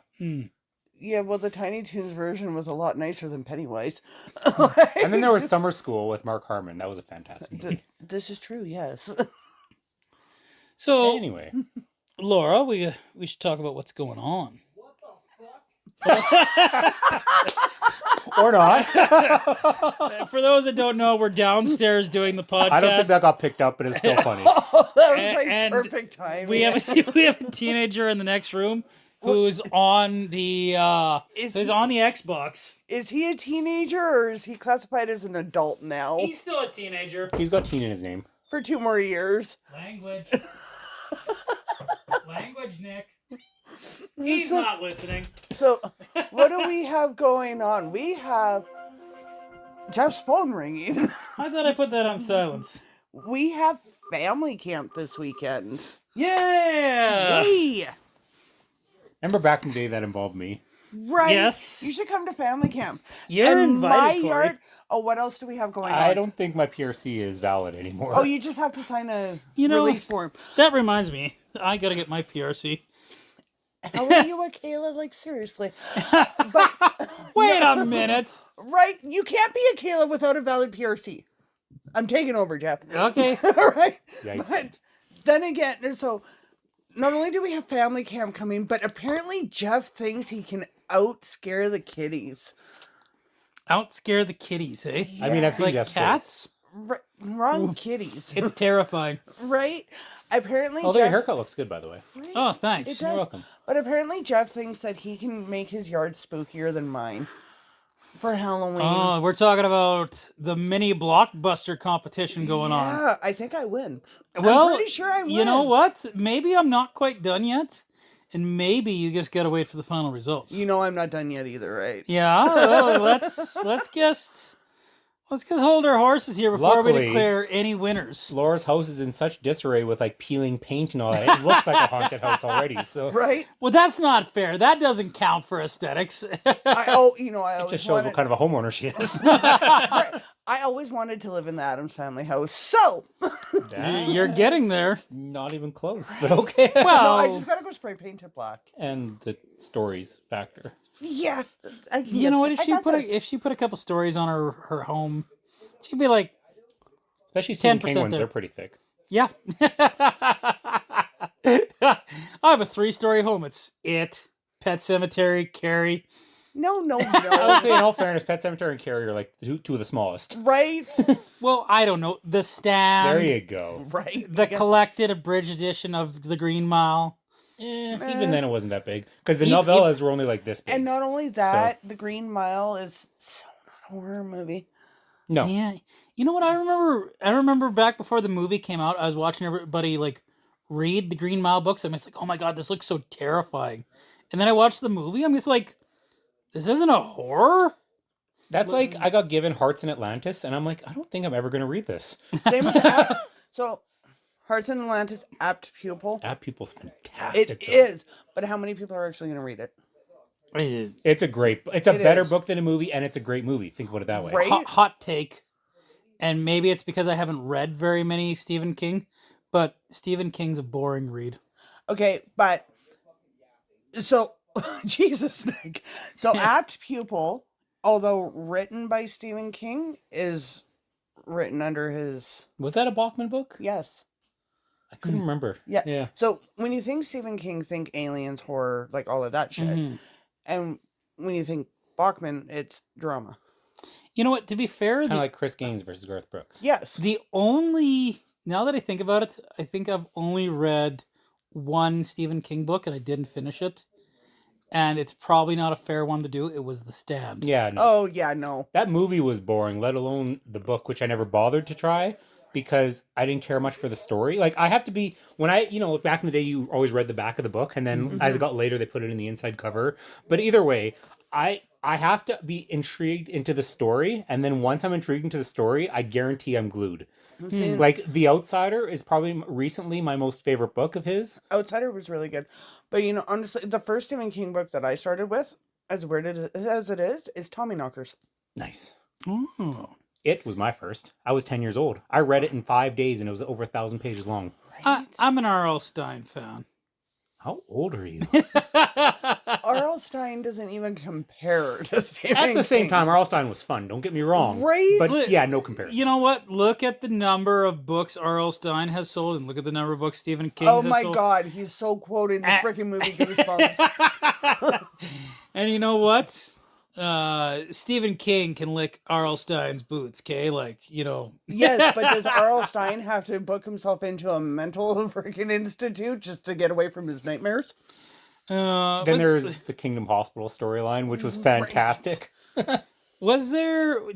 Yeah, well, the Tiny Toons version was a lot nicer than Pennywise. And then there was Summer School with Mark Harmon. That was a fantastic movie. This is true, yes. So, anyway, Laura, we should talk about what's going on. Or not. For those that don't know, we're downstairs doing the podcast. I don't think that got picked up, but it's still funny. That was like perfect timing. We have a teenager in the next room who's on the on the Xbox. Is he a teenager or is he classified as an adult now? He's still a teenager. He's got teen in his name. For 2 more years. Language, Nick. He's not listening. So, what do we have going on? We have Jeff's phone ringing. I thought I put that on silence. We have family camp this weekend. Yeah! Yay! Remember back in the day that involved me? Right. Yes. You should come to family camp. You're invited, Corey. yard. Oh, what else do we have going on? I don't think my PRC is valid anymore. Oh, you just have to sign a release form. That reminds me. I gotta get my PRC. How are you a Kayla? Like, seriously. But, Wait a minute. Right? You can't be a Kayla without a valid PRC. I'm taking over, Jeff. Okay. All right. Yikes. But then again, so not only do we have family camp coming, but apparently Jeff thinks he can out-scare the kitties. Out-scare the kitties, eh? I mean, I've seen Like Jeff's cats? Wrong kitties. It's terrifying. Right? Apparently, Although your haircut looks good, by the way. Right? Oh, It thanks. does. You're welcome. But apparently Jeff thinks that he can make his yard spookier than mine for Halloween. Oh, we're talking about the mini blockbuster competition going on. Yeah, I think I win. Well, I'm pretty sure I win. You know what? Maybe I'm not quite done yet, and maybe you just gotta wait for the final results. You know I'm not done yet either, right? Yeah. Well, let's just Let's just hold our horses here before we Luckily- declare any winners. Laura's house is in such disarray with like peeling paint and all that. It looks like a haunted house already. So Right? Well, that's not fair. That doesn't count for aesthetics. I it always just shows wanted, what kind of a homeowner she is. right, I always wanted to live in the Addams Family house. So, You're getting there. Not even close, but okay. no, Well, I just gotta go spray paint it black. And the stories factor. Yeah, you know what? If I she got put this. if she put a couple stories on her home, she'd be like, Especially Stephen 10% King ones, there. they're pretty thick. yeah. I have a 3-story home. It's Pet Cemetery, Carrie. No, I would no. say, in all fairness, Pet Sematary and Carrie are like two of the smallest. Right? Well, I don't know. The Stand. There you go. Right. The collected abridged edition of The Green Mile. Even then, it wasn't that big because the E- novellas were only like this big. And not only that, The Green Mile is so not a horror movie. No, Yeah. You know what I remember? I remember back before the movie came out, I was watching everybody like read the Green Mile books. And I was like, oh my God, this looks so terrifying. And then I watched the movie. I'm just like, this isn't a horror? that's like I got given Hearts in Atlantis, and I'm like, I don't think I'm ever going to read this. Same with so, Hearts in Atlantis, apt pupil. That people's fantastic. It though. is, but how many people are actually going to read it? It's a great. It's a It better is. book than a movie, and it's a great movie. Think about it that way. Right? Hot take. And maybe it's because I haven't read very many Stephen King, but Stephen King's a boring read. Okay, but so Jesus, Nick. So apt pupil, although written by Stephen King, is written under his Was that a Bachman book? yes. I couldn't remember. Yeah. Yeah. So when you think Stephen King, think aliens, horror, like all of that shit. Mhm. And when you think Bachman, it's drama. You know what? To be fair, Kind of like Chris Gaines versus Garth Brooks. Yes. now that I think about it, I think I've only read one Stephen King book and I didn't finish it. And it's probably not a fair one to do. It was The Stand. Yeah. No. Oh yeah, no. That movie was boring, let alone the book, which I never bothered to try because I didn't care much for the story. Like, I have to be, when I, back in the day, you always read the back of the book, and then as it got later, they put it in the inside cover. But either way, I have to be intrigued into the story, and then once I'm intrigued into the story, I guarantee I'm glued. See, Like, The Outsider is probably recently my most favorite book of his. Outsider was really good. But honestly, the first Stephen King book that I started with, as weird as it is Tommyknockers. Nice. Oh. It was my first. I was 10 years old. I read it in 5 days, and it was over 1,000 pages long. I'm an R.L. Stein fan. How old are you? R.L. Stein doesn't even compare to Stephen At the same King. time, R.L. Stein was fun. Don't get me wrong. Right? But yeah, no comparison. You know what? Look at the number of books R.L. Stein has sold and look at the number of books Stephen King Oh has my sold. God, he's so quoted in the freaking movie Goosebumps. And you know what? Stephen King can lick R.L. Stein's boots, okay? Yes, but does R.L. Stein have to book himself into a mental freaking institute just to get away from his nightmares? Then there's the Kingdom Hospital storyline, which was fantastic. Did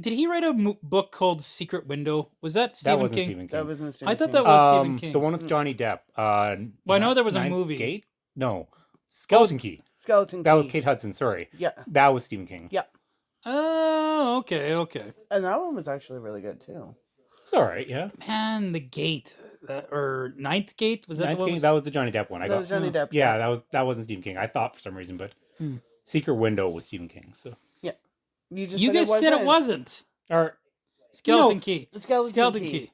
he write a book called Secret Window? Was that That Stephen wasn't King? Stephen King. That wasn't Stephen I thought King. that was Stephen King. The one with Johnny Depp. Well, I know there was a Ninth movie. Gate? No. Skeleton Key. Skeleton That was Key. Kate Hudson, sorry. Yeah. That was Stephen King. Yeah. Oh, okay. And that one was actually really good too. It's all right, yeah. Man, The Gate. Or Ninth Gate? Was that Ninth the one? King, that was the Johnny Depp one. That was Johnny Depp. Yeah, that wasn't Stephen King. I thought for some reason, but Secret Window was Stephen King. So You guys said it wasn't. or Skeleton No. Key. Skeleton Key.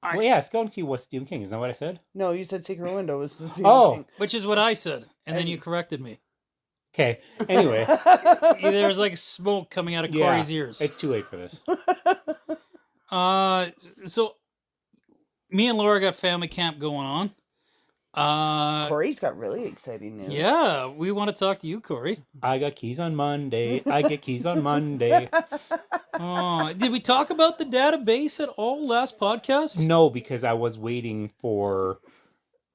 well, yeah, Skeleton Key was Stephen King. Isn't that what I said? No, you said Secret Window was Stephen Oh. King. Which is what I said. And then you corrected me. Okay. Anyway, There was like smoke coming out of yeah, Corey's ears. it's too late for this. So me and Laura got family camp going on. Corey's got really exciting news. Yeah, we want to talk to you, Corey. I got keys on Monday. I get keys on Monday. Did we talk about the database at all last podcast? No, because I was waiting for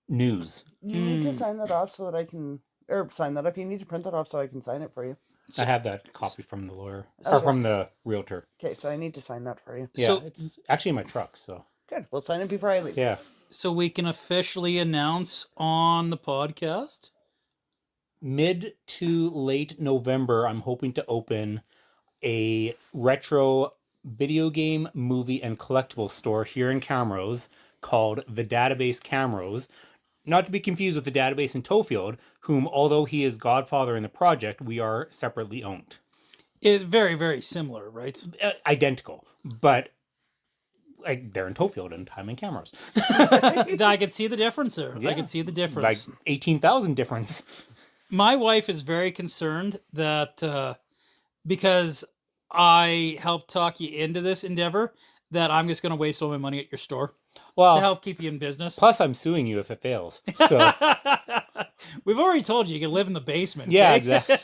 news. You need to sign that off so that I can, or sign that off. You need to print that off so I can sign it for you. I have that copy from the lawyer or from the realtor. Okay, so I need to sign that for you. Yeah, So- it's actually in my truck. So Good. We'll sign it before I leave. yeah, So we can officially announce on the podcast. mid to late November, I'm hoping to open a retro video game, movie, and collectible store here in Camrose called the Database Camrose. Not to be confused with the Database in Tofield, whom, although he is godfather in the project, we are separately owned. It's very, very similar, right? Identical, but like they're in Tofield and I'm in Camrose. I could see the difference there. Yeah. I could see the Like difference. 18,000 difference. My wife is very concerned that because I helped talk you into this endeavor, that I'm just going to waste all my money at your store Well, to help keep you in business. plus I'm suing you if it fails. So We've already told you can live in the basement. yeah, okay? exactly.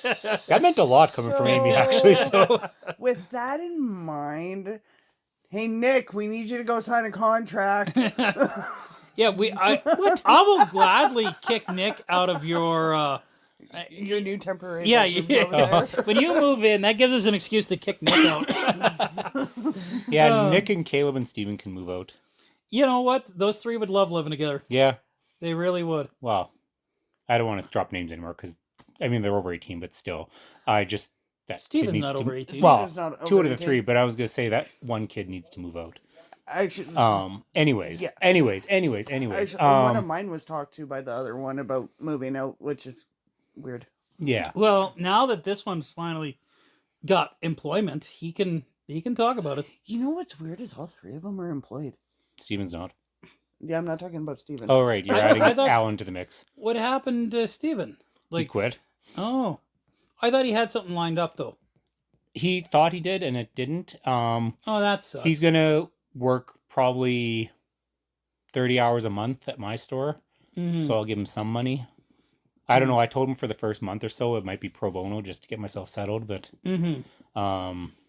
That meant a lot coming from Amy, actually. So With that in mind, hey Nick, we need you to go sign a contract. Yeah, I will gladly kick Nick out of your. Your new temporary. Yeah, bedrooms over there. when you move in, that gives us an excuse to kick Nick out. yeah, Nick and Caleb and Steven can move out. You know what? Those three would love living together. Yeah. They really would. Well, I don't want to drop names anymore because I mean they're over 18, but still, I just that Steven's kid needs not to, over 18. Well, Steven's not two out over of the 18. three, but I was gonna say that one kid needs to move out. Actually, Anyways, Yeah. anyways. one of mine was talked to by the other one about moving out, which is weird. Yeah. Well, now that this one's finally got employment, he can talk about it. You know what's weird is all three of them are employed. Steven's not. Yeah, I'm not talking about Steven. Oh right, you're I adding thought Alan to the mix. What happened to Steven? He quit. Oh, I thought he had something lined up though. He thought he did, and it didn't. Oh, that sucks. He's gonna work probably 30 hours a month at my store, Mhm. so I'll give him some money. I don't know. I told him for the first month or so it might be pro bono just to get myself settled, but Mhm.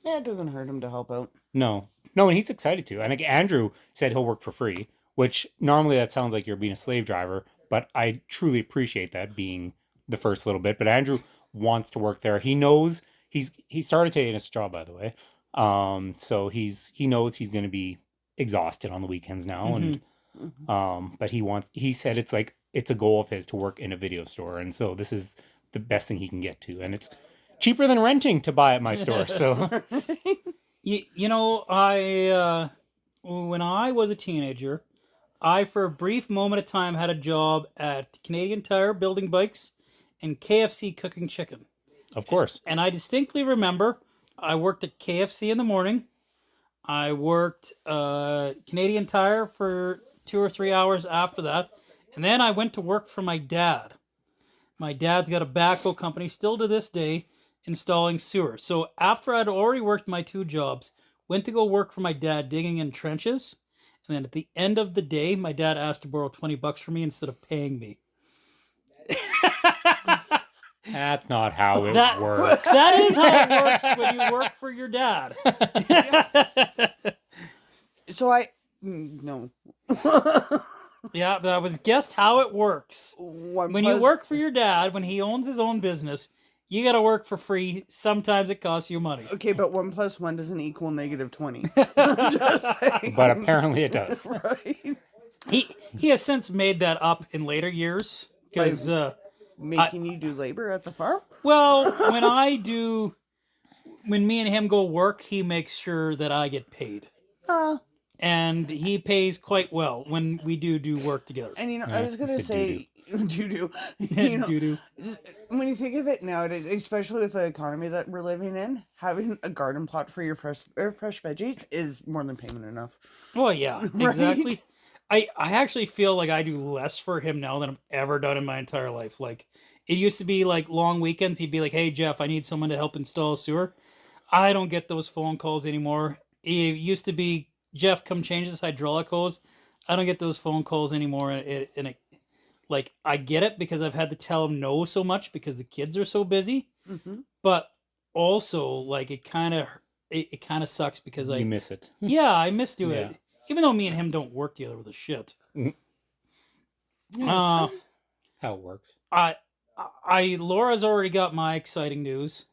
Yeah, it doesn't hurt him to help out. no, and he's excited to. And like Andrew said, he'll work for free, which normally that sounds like you're being a slave driver, but I truly appreciate that being the first little bit. But Andrew wants to work there. He knows he started today in his job, by the way. So he knows he's going to be exhausted on the weekends now, and but he said it's a goal of his to work in a video store, and so this is the best thing he can get to, and it's cheaper than renting to buy at my store. So You know, when I was a teenager, I for a brief moment of time had a job at Canadian Tire building bikes and KFC cooking chicken. of course, And I distinctly remember I worked at KFC in the morning. I worked Canadian Tire for 2 or 3 hours after that. And then I went to work for my dad. My dad's got a backhoe company still to this day installing sewer. So after I'd already worked my 2 jobs, went to go work for my dad digging in trenches. And then at the end of the day, my dad asked to borrow $20 from me instead of paying me. that's not how it That works. That is how it works when you work for your dad. So no. Yeah, that was just how it works. When you work for your dad, when he owns his own business, you got to work for free. Sometimes it costs you money. Okay, but 1 + 1 doesn't equal -20. Just saying. But apparently it does. Right? He has since made that up in later years because Making you do labor at the farm? well, when me and him go work, he makes sure that I get paid. And he pays quite well when we do work together. And I was gonna said say, doo-doo. You know, Doo-doo. when you think of it nowadays, especially with the economy that we're living in, having a garden plot for your fresh veggies is more than payment enough. Oh yeah, exactly. I actually feel like I do less for him now than I've ever done in my entire life. Like it used to be like long weekends, he'd be like, "Hey Jeff, I need someone to help install a sewer." I don't get those phone calls anymore. It used to be, "Jeff, come change this hydraulic hose." I don't get those phone calls anymore, and like I get it because I've had to tell him no so much because the kids are so busy. But also, like it kind of sucks because You miss it. yeah, I miss doing Yeah. it. Even though me and him don't work together with a shit. How it works. Laura's already got my exciting news.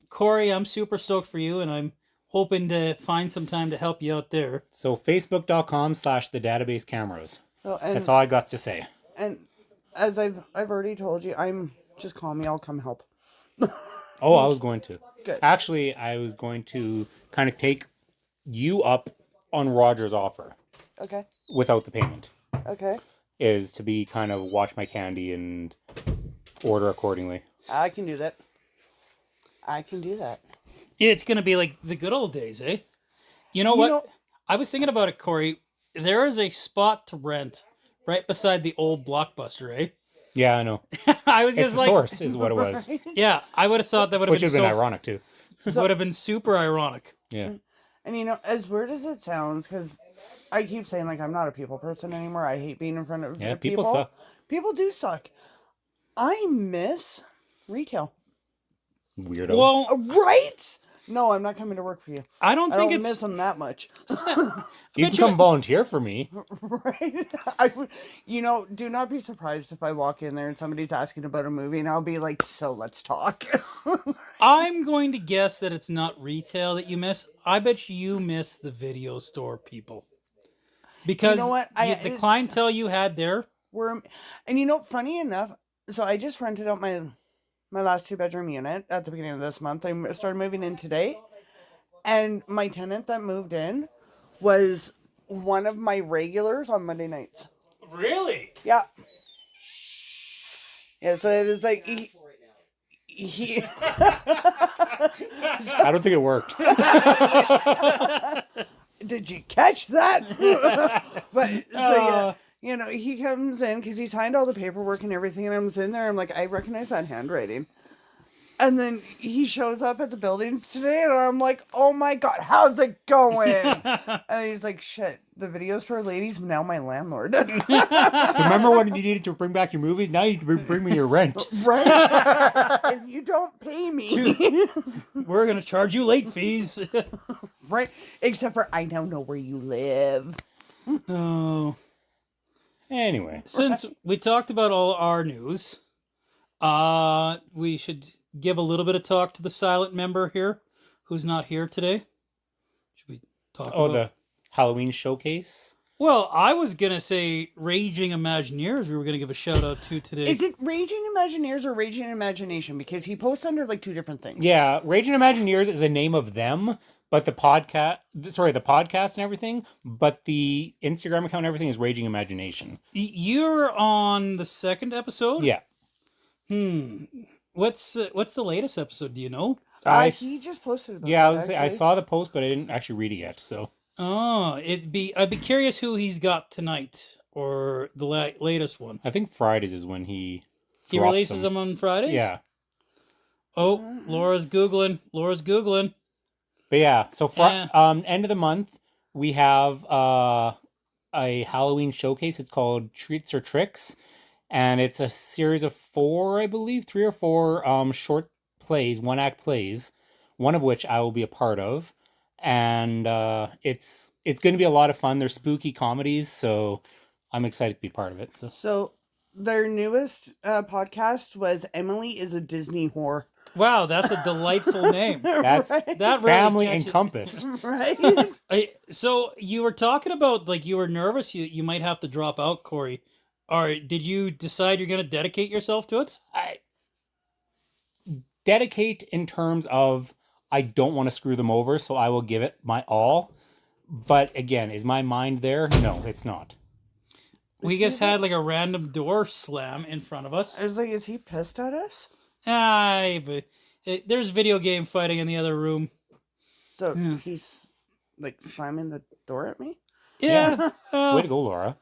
Corey, I'm super stoked for you, and I'm hoping to find some time to help you out there. So facebook.com/the-database cameras. So That's all I got to say. And as I've already told you, just call me. I'll come help. Oh, I was going to. Good. Actually, I was going to kind of take you up on Roger's offer Okay. without the payment. Okay. Is to be kind of watch my candy and order accordingly. I can do that. I can do that. It's gonna be like the good old days, eh? You know what? I was thinking about it, Corey. There is a spot to rent right beside the old Blockbuster, eh? Yeah, I know. I was It's just the like, source is what it was. yeah, I would have thought that would have Which been would have been so ironic too. would have been super ironic. Yeah. And as weird as it sounds, because I keep saying like I'm not a people person anymore. I hate being in front of Yeah, people. people suck. People do suck. I miss retail. Weirdo. Well, Right? No, I'm not coming to work for you. I don't I think don't it's miss them that much. you can come volunteer for me. Right? I would, do not be surprised if I walk in there and somebody's asking about a movie and I'll be like, so let's talk. I'm going to guess that it's not retail that you miss. I bet you miss the video store people. Because You know what? the it's- clientele you had there. And funny enough, so I just rented out my last 2-bedroom unit at the beginning of this month. I started moving in today. And my tenant that moved in was one of my regulars on Monday nights. Really? Yeah. Yeah, so it was like he I don't think it worked. Did you catch that? But so yeah, he comes in because he signed all the paperwork and everything, and I'm sitting there. I'm like, I recognize that handwriting. And then he shows up at the buildings today, and I'm like, oh my God, how's it going? And he's like, shit, the video store lady's now my landlord. So remember when you needed to bring back your movies? Now you can bring me your rent. Right? If you don't pay me. We're going to charge you late fees. Right? Except for I now know where you live. Oh. Anyway. Since we talked about all our news, we should give a little bit of talk to the silent member here, who's not here today. Should we talk about... the Halloween showcase? Well, I was going to say Raging Imagineers we were going to give a shout out to today. Is it Raging Imagineers or Raging Imagination? Because he posts under like 2 different things. Yeah, Raging Imagineers is the name of them, but the podcast and everything, but the Instagram account and everything is Raging Imagination. You're on the 2nd episode? Yeah. What's the latest episode? Do you know? He just posted about Yeah, that, I actually. saw the post, but I didn't actually read it yet, so... Oh, I'd be curious who he's got tonight or the latest one. I think Fridays is when he Releases them on Fridays? Yeah. Oh, Laura's Googling. But yeah, so Yeah. end of the month, we have a Halloween showcase. It's called Treats or Tricks. And it's a series of 4, I believe, 3 or 4 short plays, 1-act plays, one of which I will be a part of. And it's going to be a lot of fun. They're spooky comedies, so I'm excited to be part of it. So their newest podcast was Emily is a Disney whore. Wow, that's a delightful name. That's Right? That really family catches- encompassed. Right? So you were talking about like you were nervous you might have to drop out, Corey. Or did you decide you're going to dedicate yourself to it? I dedicate in terms of I don't want to screw them over, so I will give it my all. But again, is my mind there? No, it's not. We just had like a random door slam in front of us. I was like, is he pissed at us? But there's video game fighting in the other room. So Yeah. he's like slamming the door at me? Yeah. Way to go, Laura.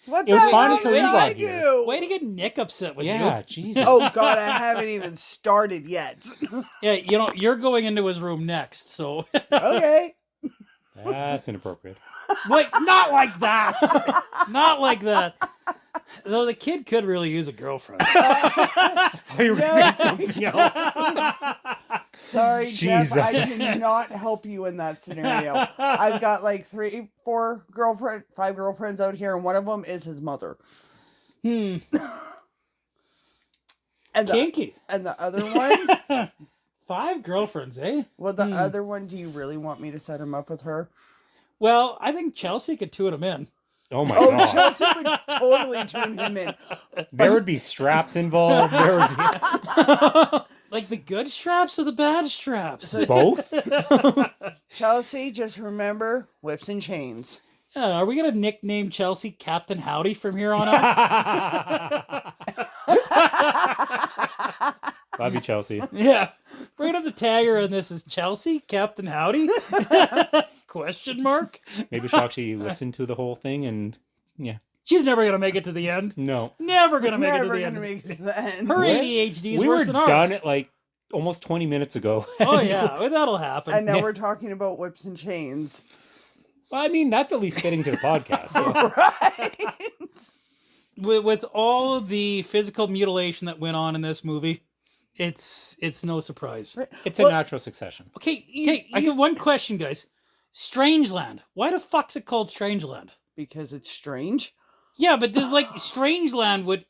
What It was the fine hell until did you I got here. do? Way to get Nick upset with Yeah, you. Jesus. Oh God, I haven't even started yet. Yeah, you're going into his room next, so Okay. That's inappropriate. like not like that. Not like that. Though the kid could really use a girlfriend. I thought you were Yeah. saying something else. Sorry, Jeff, I Jesus. cannot help you in that scenario. I've got like 5 girlfriends out here, and one of them is his mother. Hmm. And Kinky. the other one, 5 girlfriends, eh? well, the other one, do you really want me to set him up with her? Well, I think Chelsea could tune him in. Oh my Oh, god. Chelsea would totally tune him in. There would be straps involved. There would be... Like the good straps or the bad straps? Both? Chelsea, just remember whips and chains. Yeah, are we gonna nickname Chelsea Captain Howdy from here on out? Love you, Chelsea. Yeah. We're gonna have to tag her on this as Chelsea Captain Howdy? Question mark? Maybe she'll actually listen to the whole thing and yeah. She's never gonna make it to the end. No. Never gonna make it to Never the gonna end. make it to the end. Her What? ADHD is We worse were than ours. done at like almost 20 minutes ago. Oh yeah, well, that'll happen. And now we're talking about whips and chains. Well, I mean, that's at least fitting to the podcast. So. Right? With all of the physical mutilation that went on in this movie, it's no surprise. It's a natural succession. Okay, I got one question, guys. Strangeland. Why the fuck's it called Strangeland? Because it's strange. Yeah, but there's like Strangeland would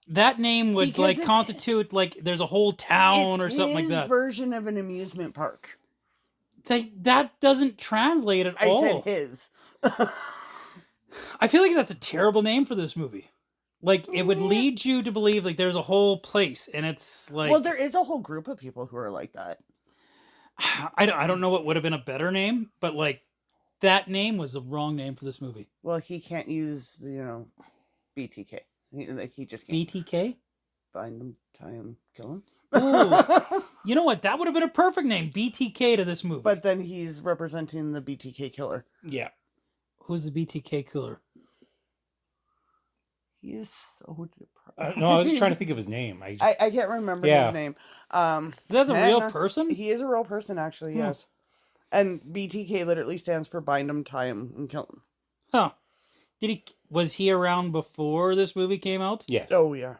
that name would Because like it's- constitute like there's a whole town or something like his that. version of an amusement park. That doesn't translate at I all. said his. I feel like that's a terrible name for this movie. Like it would lead you to believe like there's a whole place and it's like Well, there is a whole group of people who are like that. I don't know what would have been a better name, but like that name was the wrong name for this movie. Well, he can't use, BTK. He just can't. BTK? Find him, tie him, kill him. Ooh. You know what? That would have been a perfect name, BTK, to this movie. But then he's representing the BTK killer. Yeah. Who's the BTK killer? He is so depressed. No, I was just trying to think of his name. I can't remember Yeah. his name. Is that a real person? He is a real person, actually, yes. And BTK literally stands for bind him, tie him, and kill him. Huh. Was he around before this movie came out? Yes. Oh, yeah.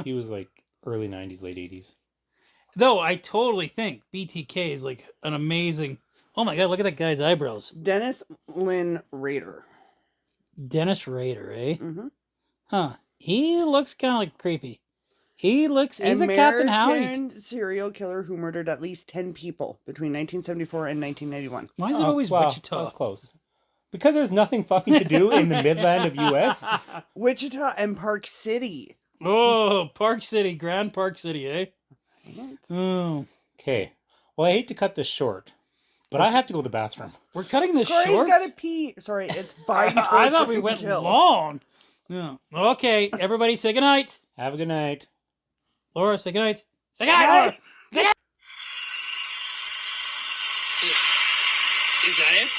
He was like early 90s, late 80s. Though I totally think BTK is like an amazing. Oh my god, look at that guy's eyebrows. Dennis Lynn Rader. Dennis Rader, eh? Mm-hmm. Huh. He looks kind of like creepy. He's a Captain Howdy. American serial killer who murdered at least 10 people between 1974 and 1991. Why is it always That Wichita? was close. Because there's nothing fucking to do in the Midland of U.S. Wichita and Park City. Oh, Park City, Grand Park City, eh? Oh, Okay. Well, I hate to cut this short, but I have to go to the bathroom. we're cutting this Corey's short. got to pee. Sorry, it's bind, torture, I thought we and went kill. long. Yeah. Okay, everybody, say goodnight. Have a good night. Laura, say goodnight. Say goodnight. Night. Is that it?